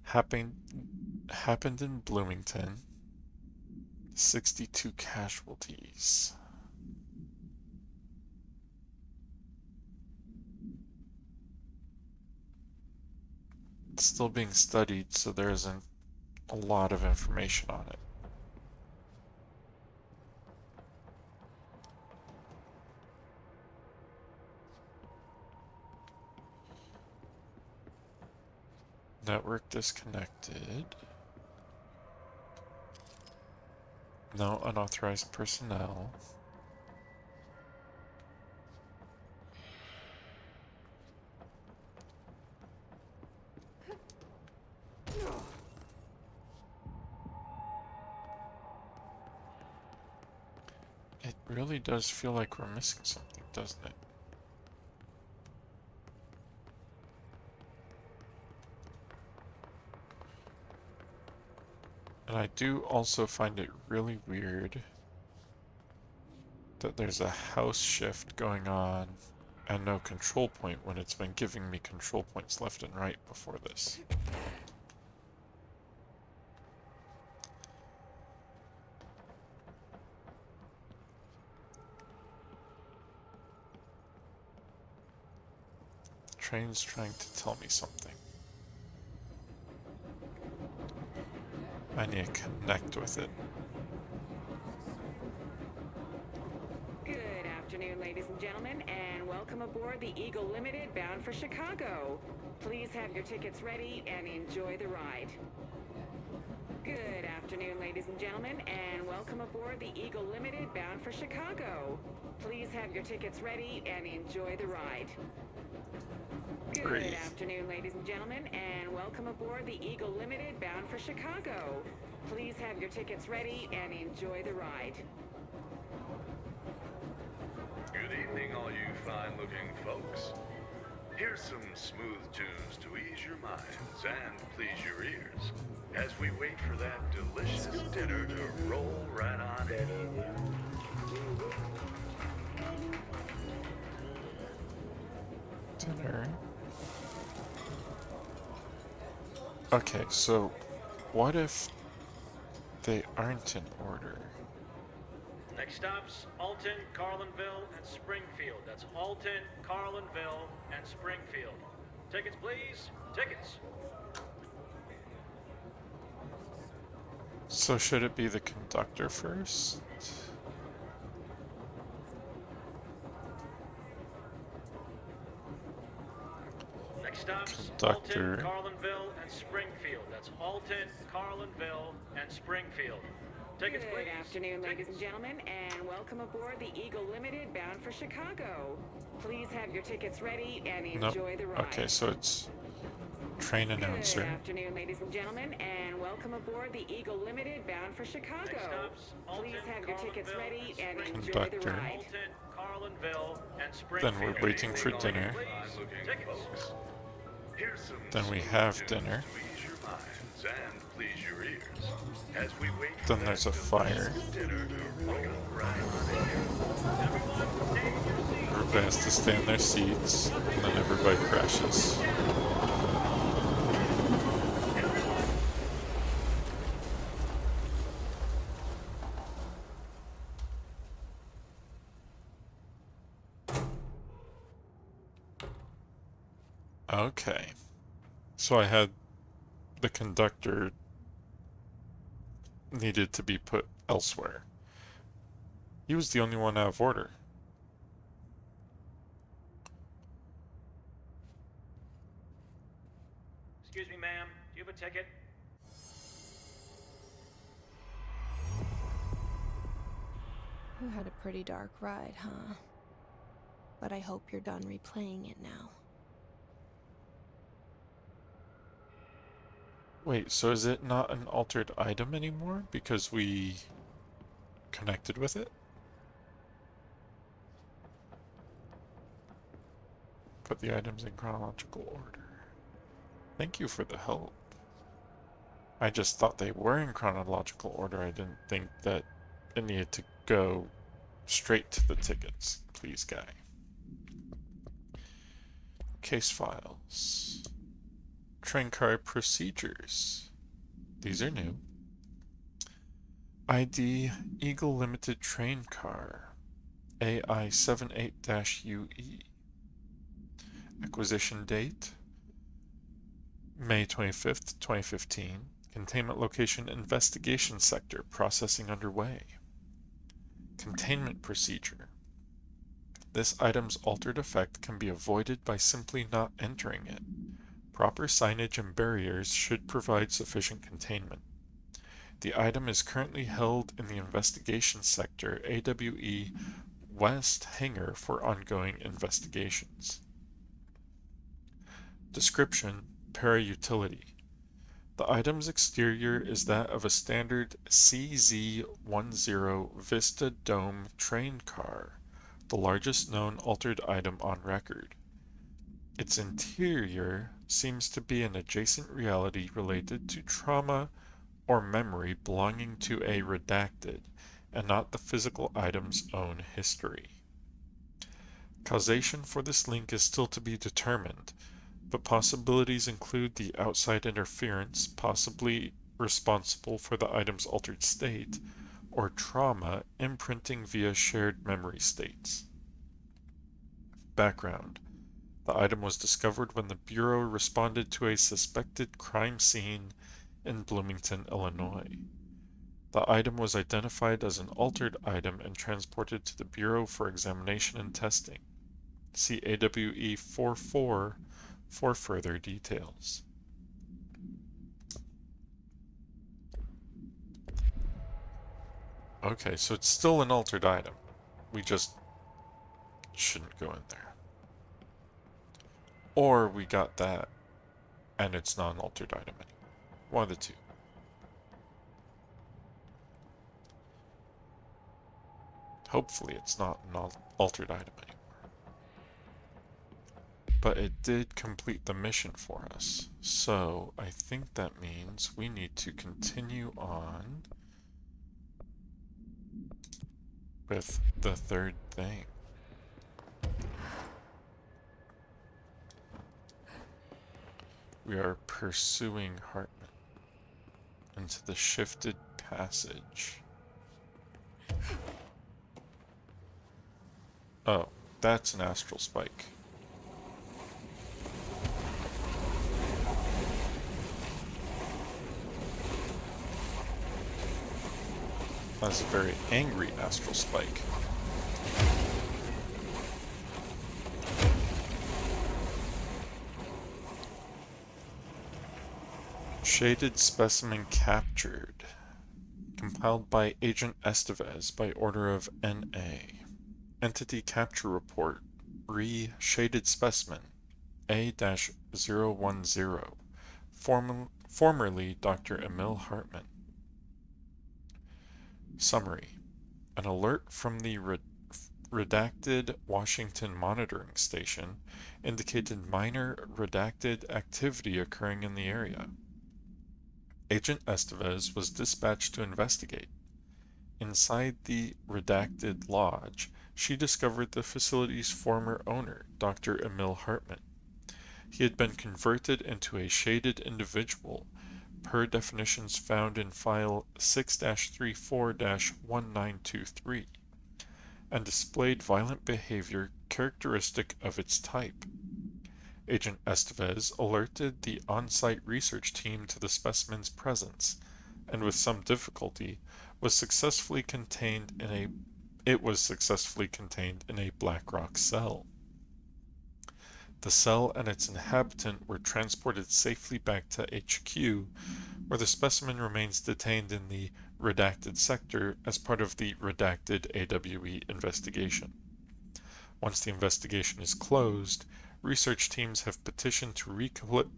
Happened in Bloomington. 62 casualties. It's still being studied, so there isn't a lot of information on it. Network disconnected. No unauthorized personnel. It really does feel like we're missing something, doesn't it? And I do also find it really weird that there's a house shift going on and no control point when it's been giving me control points left and right before this. The train's trying to tell me something. I need to connect with it. Good afternoon, ladies and gentlemen, and welcome aboard the Eagle Limited bound for Chicago. Please have your tickets ready and enjoy the ride. Good afternoon, ladies and gentlemen, and welcome aboard the Eagle Limited bound for Chicago. Please have your tickets ready and enjoy the ride. Good Great. afternoon, ladies and gentlemen, and welcome aboard the Eagle Limited bound for Chicago. Please have your tickets ready and enjoy the ride. Good evening, all you fine-looking folks. Here's some smooth tunes to ease your minds and please your ears as we wait for that delicious dinner to roll right on in. Dinner. Okay, so what if they aren't in order? Next stops, Alton, Carlinville, and Springfield. That's Alton, Carlinville, and Springfield. Tickets, please. Tickets. So should it be the conductor first? Next stops, Conductor. Alton, Carlinville, and Springfield. That's Alton, Carlinville, and Springfield. Tickets, Good please. afternoon, ladies and Tickets. gentlemen, and welcome aboard the Eagle Limited bound for Chicago. Please have your tickets ready and Nope. enjoy the ride. Okay, so it's train Good announcer. afternoon, ladies and gentlemen, and welcome aboard the Eagle Limited bound for Chicago. Next stops, Alton, Please have your tickets Carlinville, ready and Springfield. enjoy the Conductor. ride. Alton, Carlinville, and Then Springfield. we're waiting for Tickets, dinner. please. Fine-looking Tickets. folks. Here's some Then we smooth have tunes dinner. to ease your minds and please your ears as we wait for Then that there's a fire. delicious dinner to roll right on in. Everyone, stay in your seats. Everybody has to stay in their seats, and then everybody crashes. Okay. So I had the conductor needed to be put elsewhere. He was the only one out of order. Excuse me, ma'am. Do you have a ticket? You had a pretty dark ride, huh? But I hope you're done replaying it now. Wait, so is it not an altered item anymore because we connected with it? Put the items in chronological order. Thank you for the help. I just thought they were in chronological order. I didn't think that it needed to go straight to the tickets. Please, guy. Case files. Train car procedures. These are new. ID Eagle Limited Train Car AI78-UE. Acquisition date May 25th, 2015. Containment location investigation sector. Processing underway. Containment procedure. This item's altered effect can be avoided by simply not entering it. Proper signage and barriers should provide sufficient containment. The item is currently held in the investigation sector AWE West Hangar for ongoing investigations. Description: Para-utility. The item's exterior is that of a standard CZ-10 Vista Dome train car, the largest known altered item on record. Its interior seems to be an adjacent reality related to trauma or memory belonging to a redacted, and not the physical item's own history. Causation for this link is still to be determined, but possibilities include the outside interference, possibly responsible for the item's altered state, or trauma imprinting via shared memory states. Background: the item was discovered when the Bureau responded to a suspected crime scene in Bloomington, Illinois. The item was identified as an altered item and transported to the Bureau for examination and testing. See AWE 44 for further details. Okay, so it's still an altered item. We just shouldn't go in there. Or we got that and it's not an altered item anymore. One of the two. Hopefully it's not an altered item anymore. But it did complete the mission for us. So I think that means we need to continue on with the third thing. We are pursuing Hartman into the shifted passage. Oh, that's an astral spike. That's a very angry astral spike. Shaded specimen captured. Compiled by Agent Estevez by order of NA. Entity capture report. Shaded specimen. A-010. Formerly Dr. Emil Hartman. Summary. An alert from the redacted Washington monitoring station indicated minor redacted activity occurring in the area. Agent Estevez was dispatched to investigate. Inside the redacted lodge, she discovered the facility's former owner, Dr. Emil Hartman. He had been converted into a shaded individual, per definitions found in file 6-34-1923, and displayed violent behavior characteristic of its type. Agent Estevez alerted the on-site research team to the specimen's presence, and with some difficulty was successfully contained in a black rock cell. The cell and its inhabitant were transported safely back to HQ, where the specimen remains detained in the redacted sector as part of the redacted AWE investigation. Once the investigation is closed, research teams have petitioned to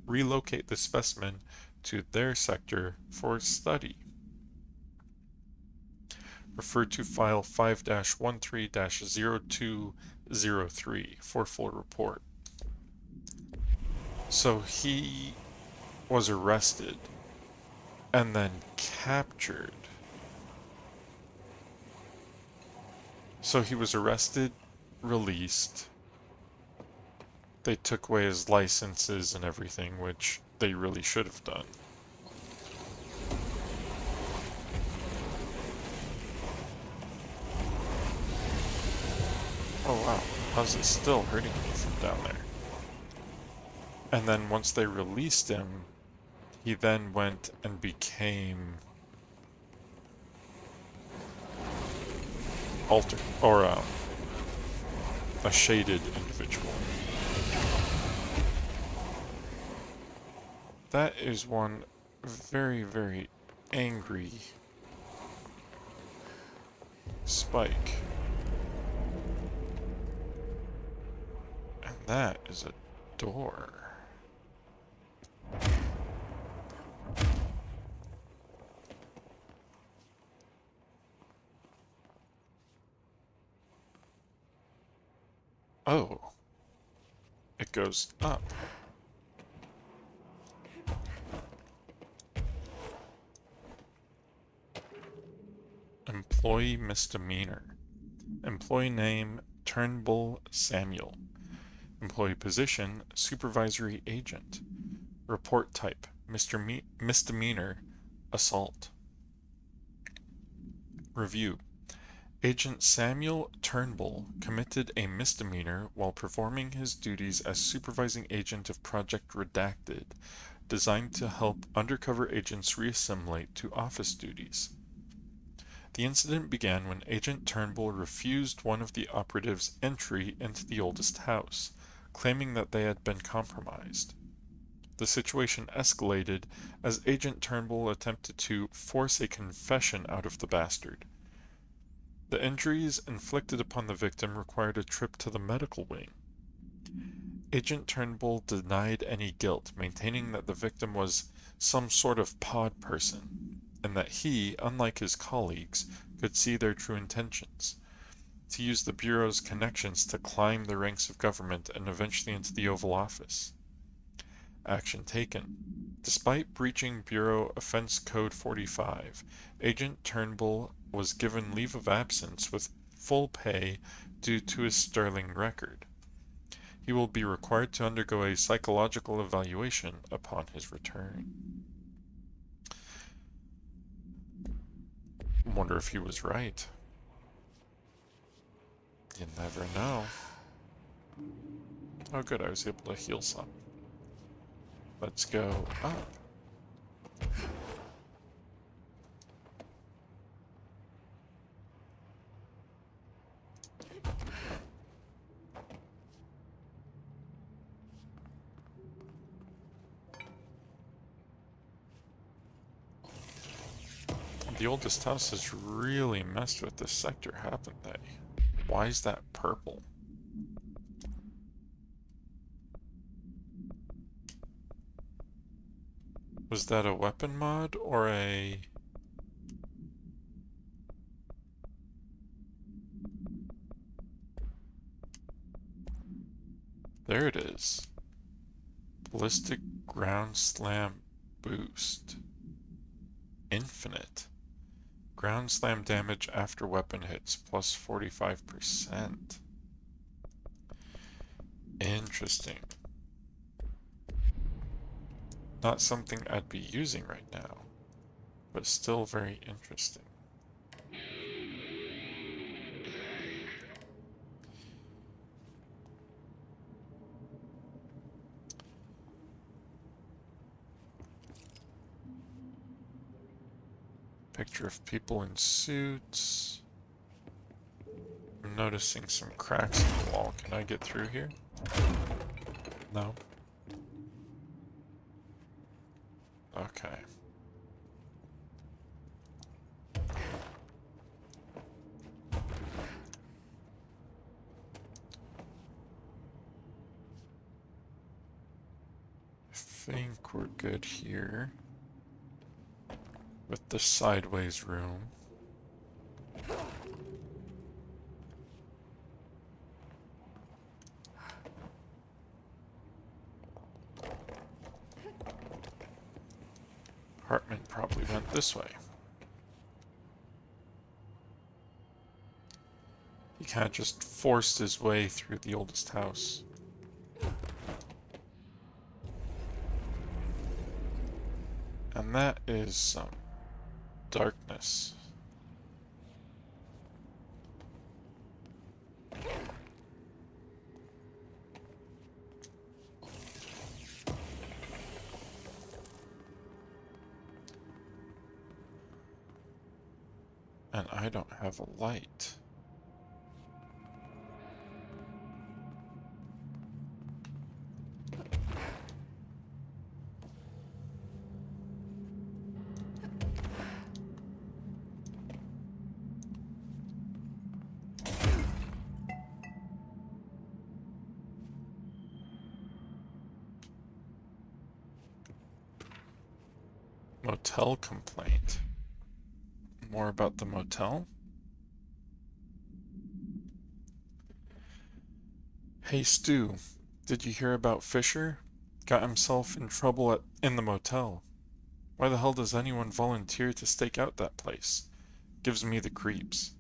relocate the specimen to their sector for study. Refer to file 5-13-0203 for full report. So he was arrested and then captured. So he was arrested, released. They took away his licenses and everything, which they really should have done. Oh wow, how's it still hurting me from down there? And then once they released him, he then went and became altered, or a shaded individual. That is one very, very angry Spike. And that is a door. Oh. It goes up. Employee misdemeanor. Employee name Turnbull Samuel. Employee position supervisory agent. Report type misdemeanor assault. Review. Agent Samuel Turnbull committed a misdemeanor while performing his duties as supervising agent of Project Redacted, designed to help undercover agents reassimilate to office duties. The incident began when Agent Turnbull refused one of the operatives' entry into the oldest house, claiming that they had been compromised. The situation escalated as Agent Turnbull attempted to force a confession out of the bastard. The injuries inflicted upon the victim required a trip to the medical wing. Agent Turnbull denied any guilt, maintaining that the victim was some sort of pod person, and that he, unlike his colleagues, could see their true intentions: to use the Bureau's connections to climb the ranks of government and eventually into the Oval Office. Action taken. Despite breaching Bureau Offense Code 45, Agent Turnbull was given leave of absence with full pay due to his sterling record. He will be required to undergo a psychological evaluation upon his return. Wonder if he was right. You never know. Oh good, I was able to heal some. Let's go up. The oldest house has really messed with this sector, haven't they? Why is that purple? Was that a weapon mod or a... There it is. Ballistic ground slam boost. Infinite. Ground slam damage after weapon hits plus 45%. Interesting. Not something I'd be using right now, but still very interesting. Picture of people in suits. I'm noticing some cracks in the wall. Can I get through here? No. Okay. I think we're good here. With the sideways room. Hartman probably went this way. He kind of just forced his way through the oldest house. And that is some darkness. And I don't have a light. Motel complaint. More about the motel? Hey Stu, did you hear about Fisher? Got himself in trouble in the motel. Why the hell does anyone volunteer to stake out that place? Gives me the creeps.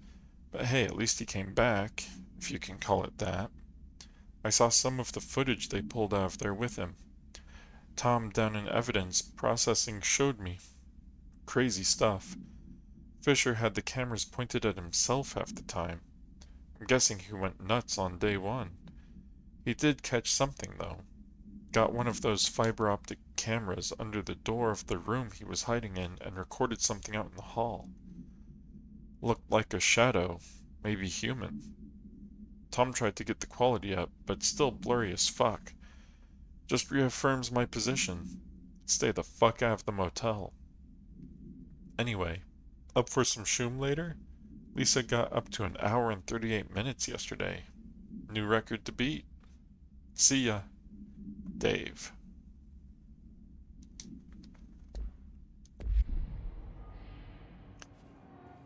But hey, at least he came back, if you can call it that. I saw some of the footage they pulled out of there with him. Tom down in evidence processing showed me. Crazy stuff. Fisher had the cameras pointed at himself half the time. I'm guessing he went nuts on day one. He did catch something, though. Got one of those fiber optic cameras under the door of the room he was hiding in and recorded something out in the hall. Looked like a shadow, maybe human. Tom tried to get the quality up, but still blurry as fuck. Just reaffirms my position. Stay the fuck out of the motel. Anyway, up for some shoom later? Lisa got up to an hour and 38 minutes yesterday. New record to beat. See ya, Dave.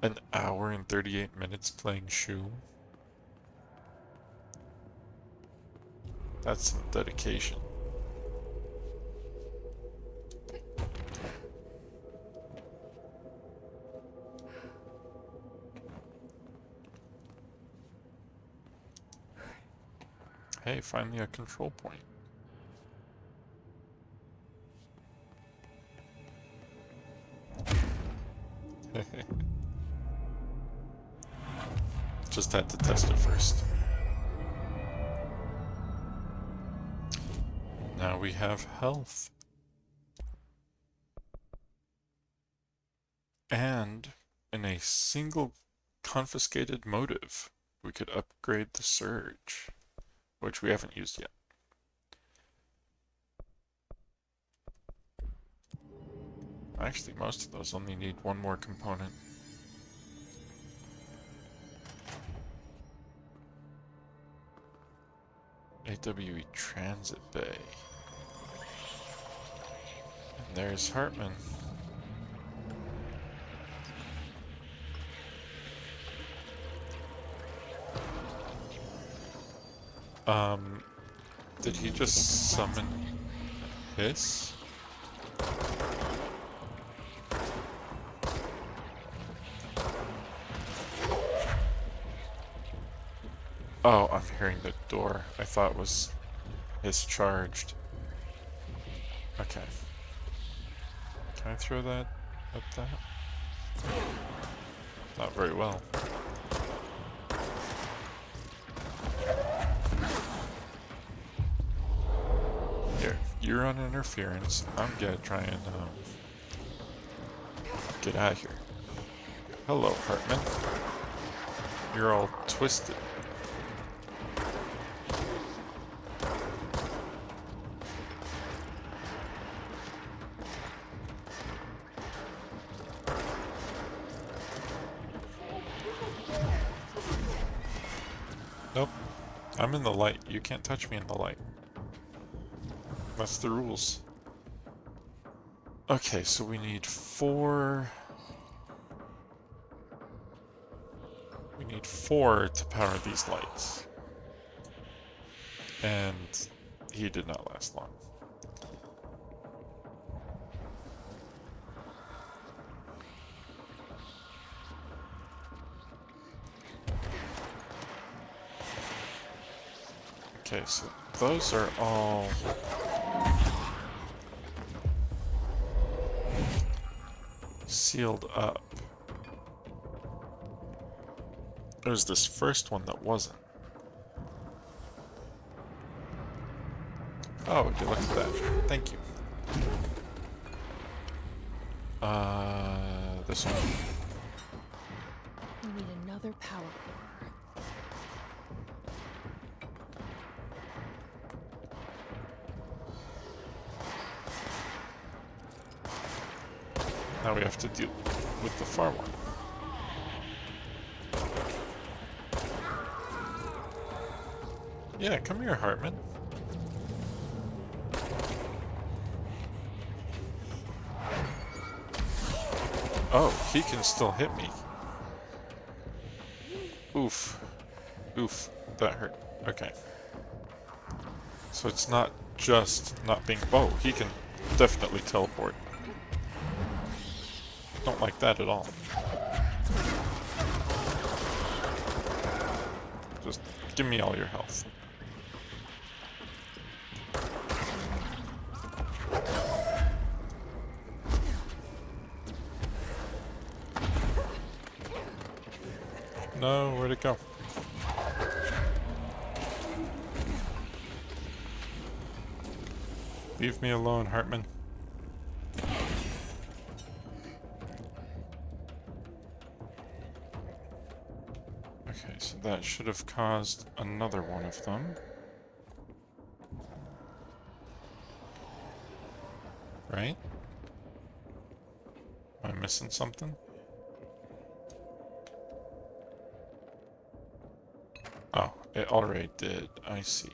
An hour and 38 minutes playing shoom? That's some dedication. Hey, finally a control point. Just had to test it first. Now we have health. And in a single confiscated motive, we could upgrade the surge, which we haven't used yet. Actually, most of those only need one more component. AWE Transit Bay. And there's Hartman. Did he just summon Hiss? Oh, I'm hearing the door. I thought it was Hiss charged. Okay. Can I throw that at that? Not very well. Here, you're on interference. I'm gonna try and get out of here. Hello, Hartman. You're all twisted. Nope. I'm in the light. You can't touch me in the light. That's the rules. Okay, so we need 4... We need 4 to power these lights. And he did not last long. Okay, so those are all sealed up. There's this first one that wasn't. Oh, would you look at that? Thank you. This one. We need another power core. Now we have to deal with the far one. Yeah, come here, Hartman. Oh, he can still hit me. Oof. Oof. That hurt. Okay. So it's not just not being... Oh, he can definitely teleport. Don't like that at all. Just give me all your health. No, where'd it go? Leave me alone, Hartman. Okay, so that should have caused another one of them. Right? Am I missing something? Oh, it already did. I see.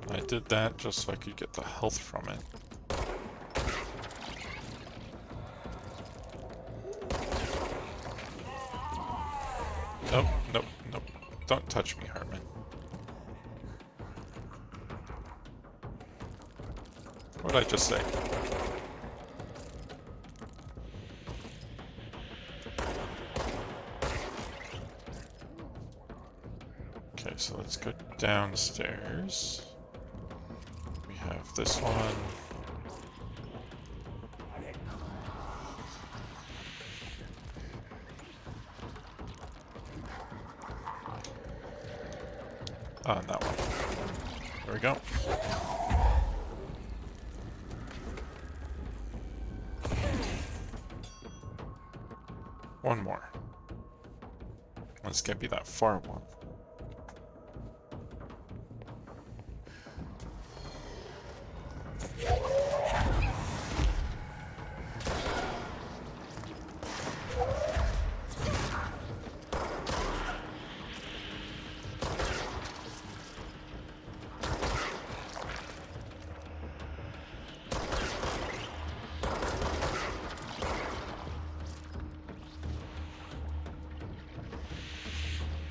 I did that just so I could get the health from it. Nope, nope, nope. Don't touch me, Hartman. What did I just say? Okay, so let's go downstairs. We have this one. Ah, and that one. There we go. One more. Let's get me that far one.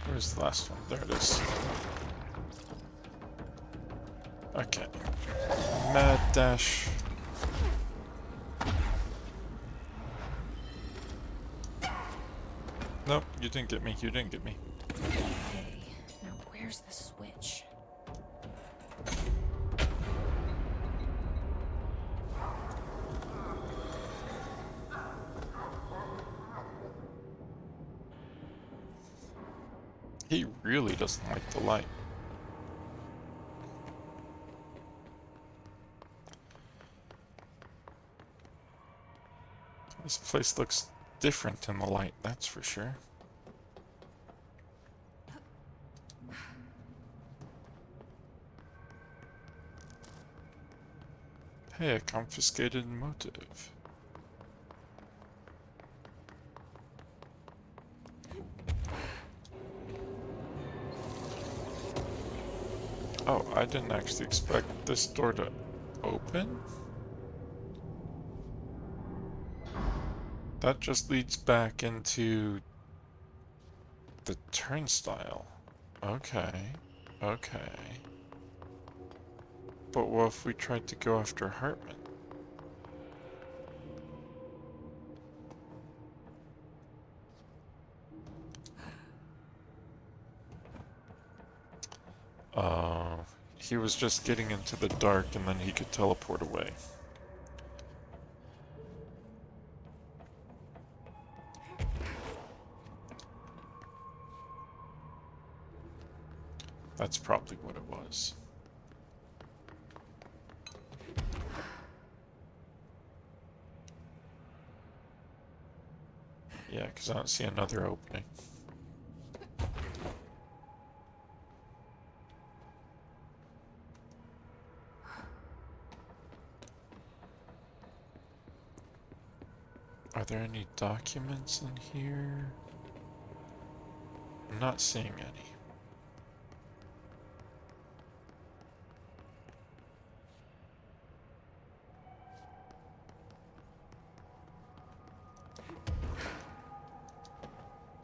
Where's the last one? There it is. Okay. Mad dash. Nope, you didn't get me. You didn't get me. Okay, now where's the switch? He really doesn't like the light. This place looks different in the light, that's for sure. Hey, a confiscated motive. Oh, I didn't actually expect this door to open. That just leads back into the turnstile. Okay, okay. But what if we tried to go after Hartman? He was just getting into the dark and then he could teleport away. That's probably what it was. Yeah, because I don't see another opening. Are there any documents in here? I'm not seeing any.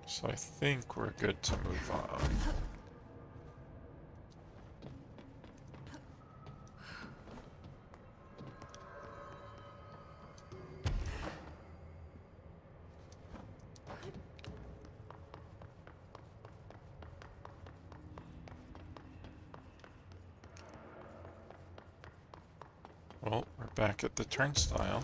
So I think we're good to move on. Well, we're back at the turnstile.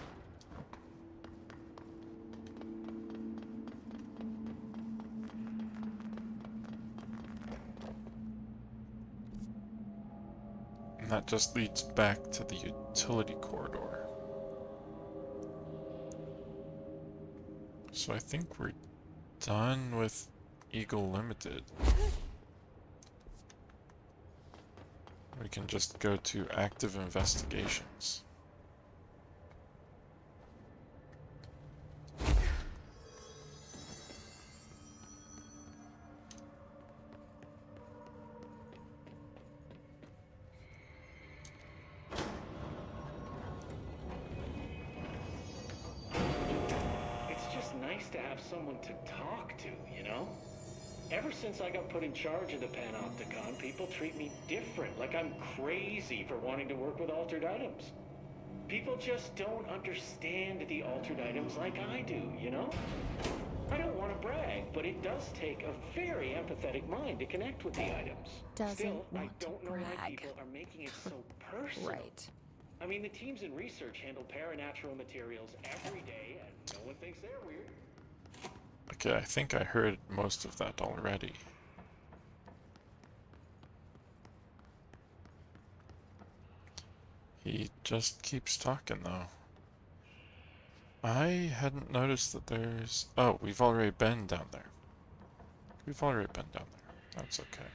And that just leads back to the utility corridor. So I think we're done with Eagle Limited. We can just go to active investigations. It's just nice to have someone to talk to, you know? Ever since I got put in charge of the Panopticon, people treat me different, like I'm crazy for wanting to work with altered items. People just don't understand the altered items like I do, you know? I don't want to brag, but it does take a very empathetic mind to connect with the items. Doesn't Still, I want to don't know why brag. people are making it so personal. Right. I mean, the teams in research handle paranatural materials every day, and no one thinks they're weird. Okay, I think I heard most of that already. He just keeps talking though. I hadn't noticed that there's... Oh, we've already been down there. We've already been down there. That's okay.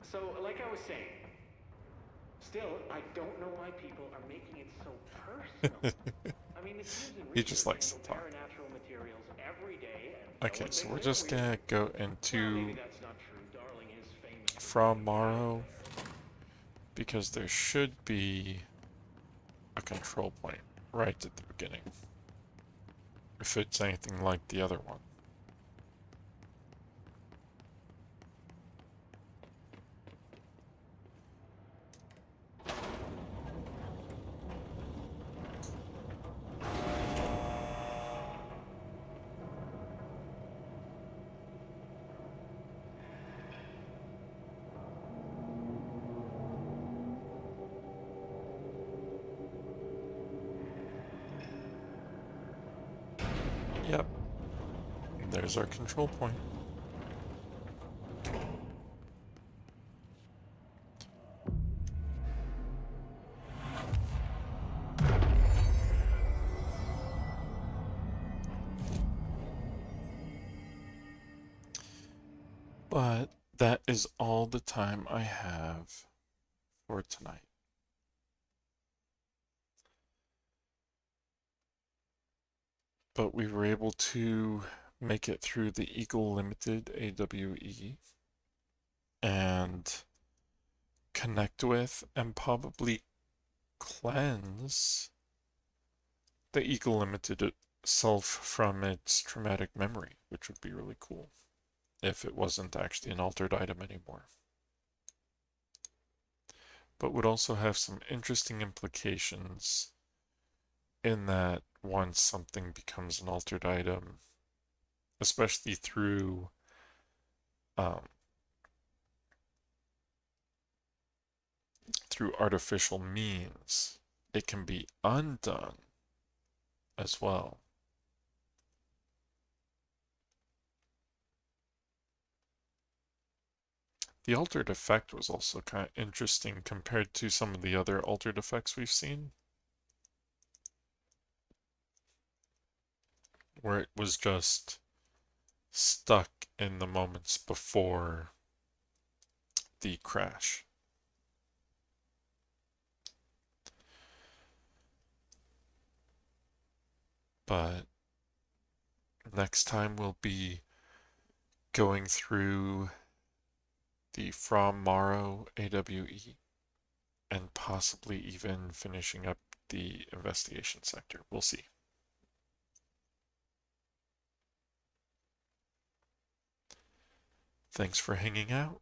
So, like I was saying, still, I don't know why people are making it so personal. I mean, the teams in He just research likes to handle talk. paranatural materials every day, and Okay, no one so thinks we're they're just weird. gonna go Well, into maybe that's not true. Darling is famous for From being Morrow, out there. because there should be a control point right at the beginning. If it's anything like the other one. Yep. There's our control point. But that is all the time I have for tonight. But we were able to make it through the Eagle Limited AWE and connect with and probably cleanse the Eagle Limited itself from its traumatic memory, which would be really cool if it wasn't actually an altered item anymore. But would also have some interesting implications in that once something becomes an altered item, especially through through artificial means, it can be undone as well. The altered effect was also kind of interesting compared to some of the other altered effects we've seen, where it was just stuck in the moments before the crash. But next time we'll be going through the From Morrow AWE and possibly even finishing up the investigation sector. We'll see. Thanks for hanging out.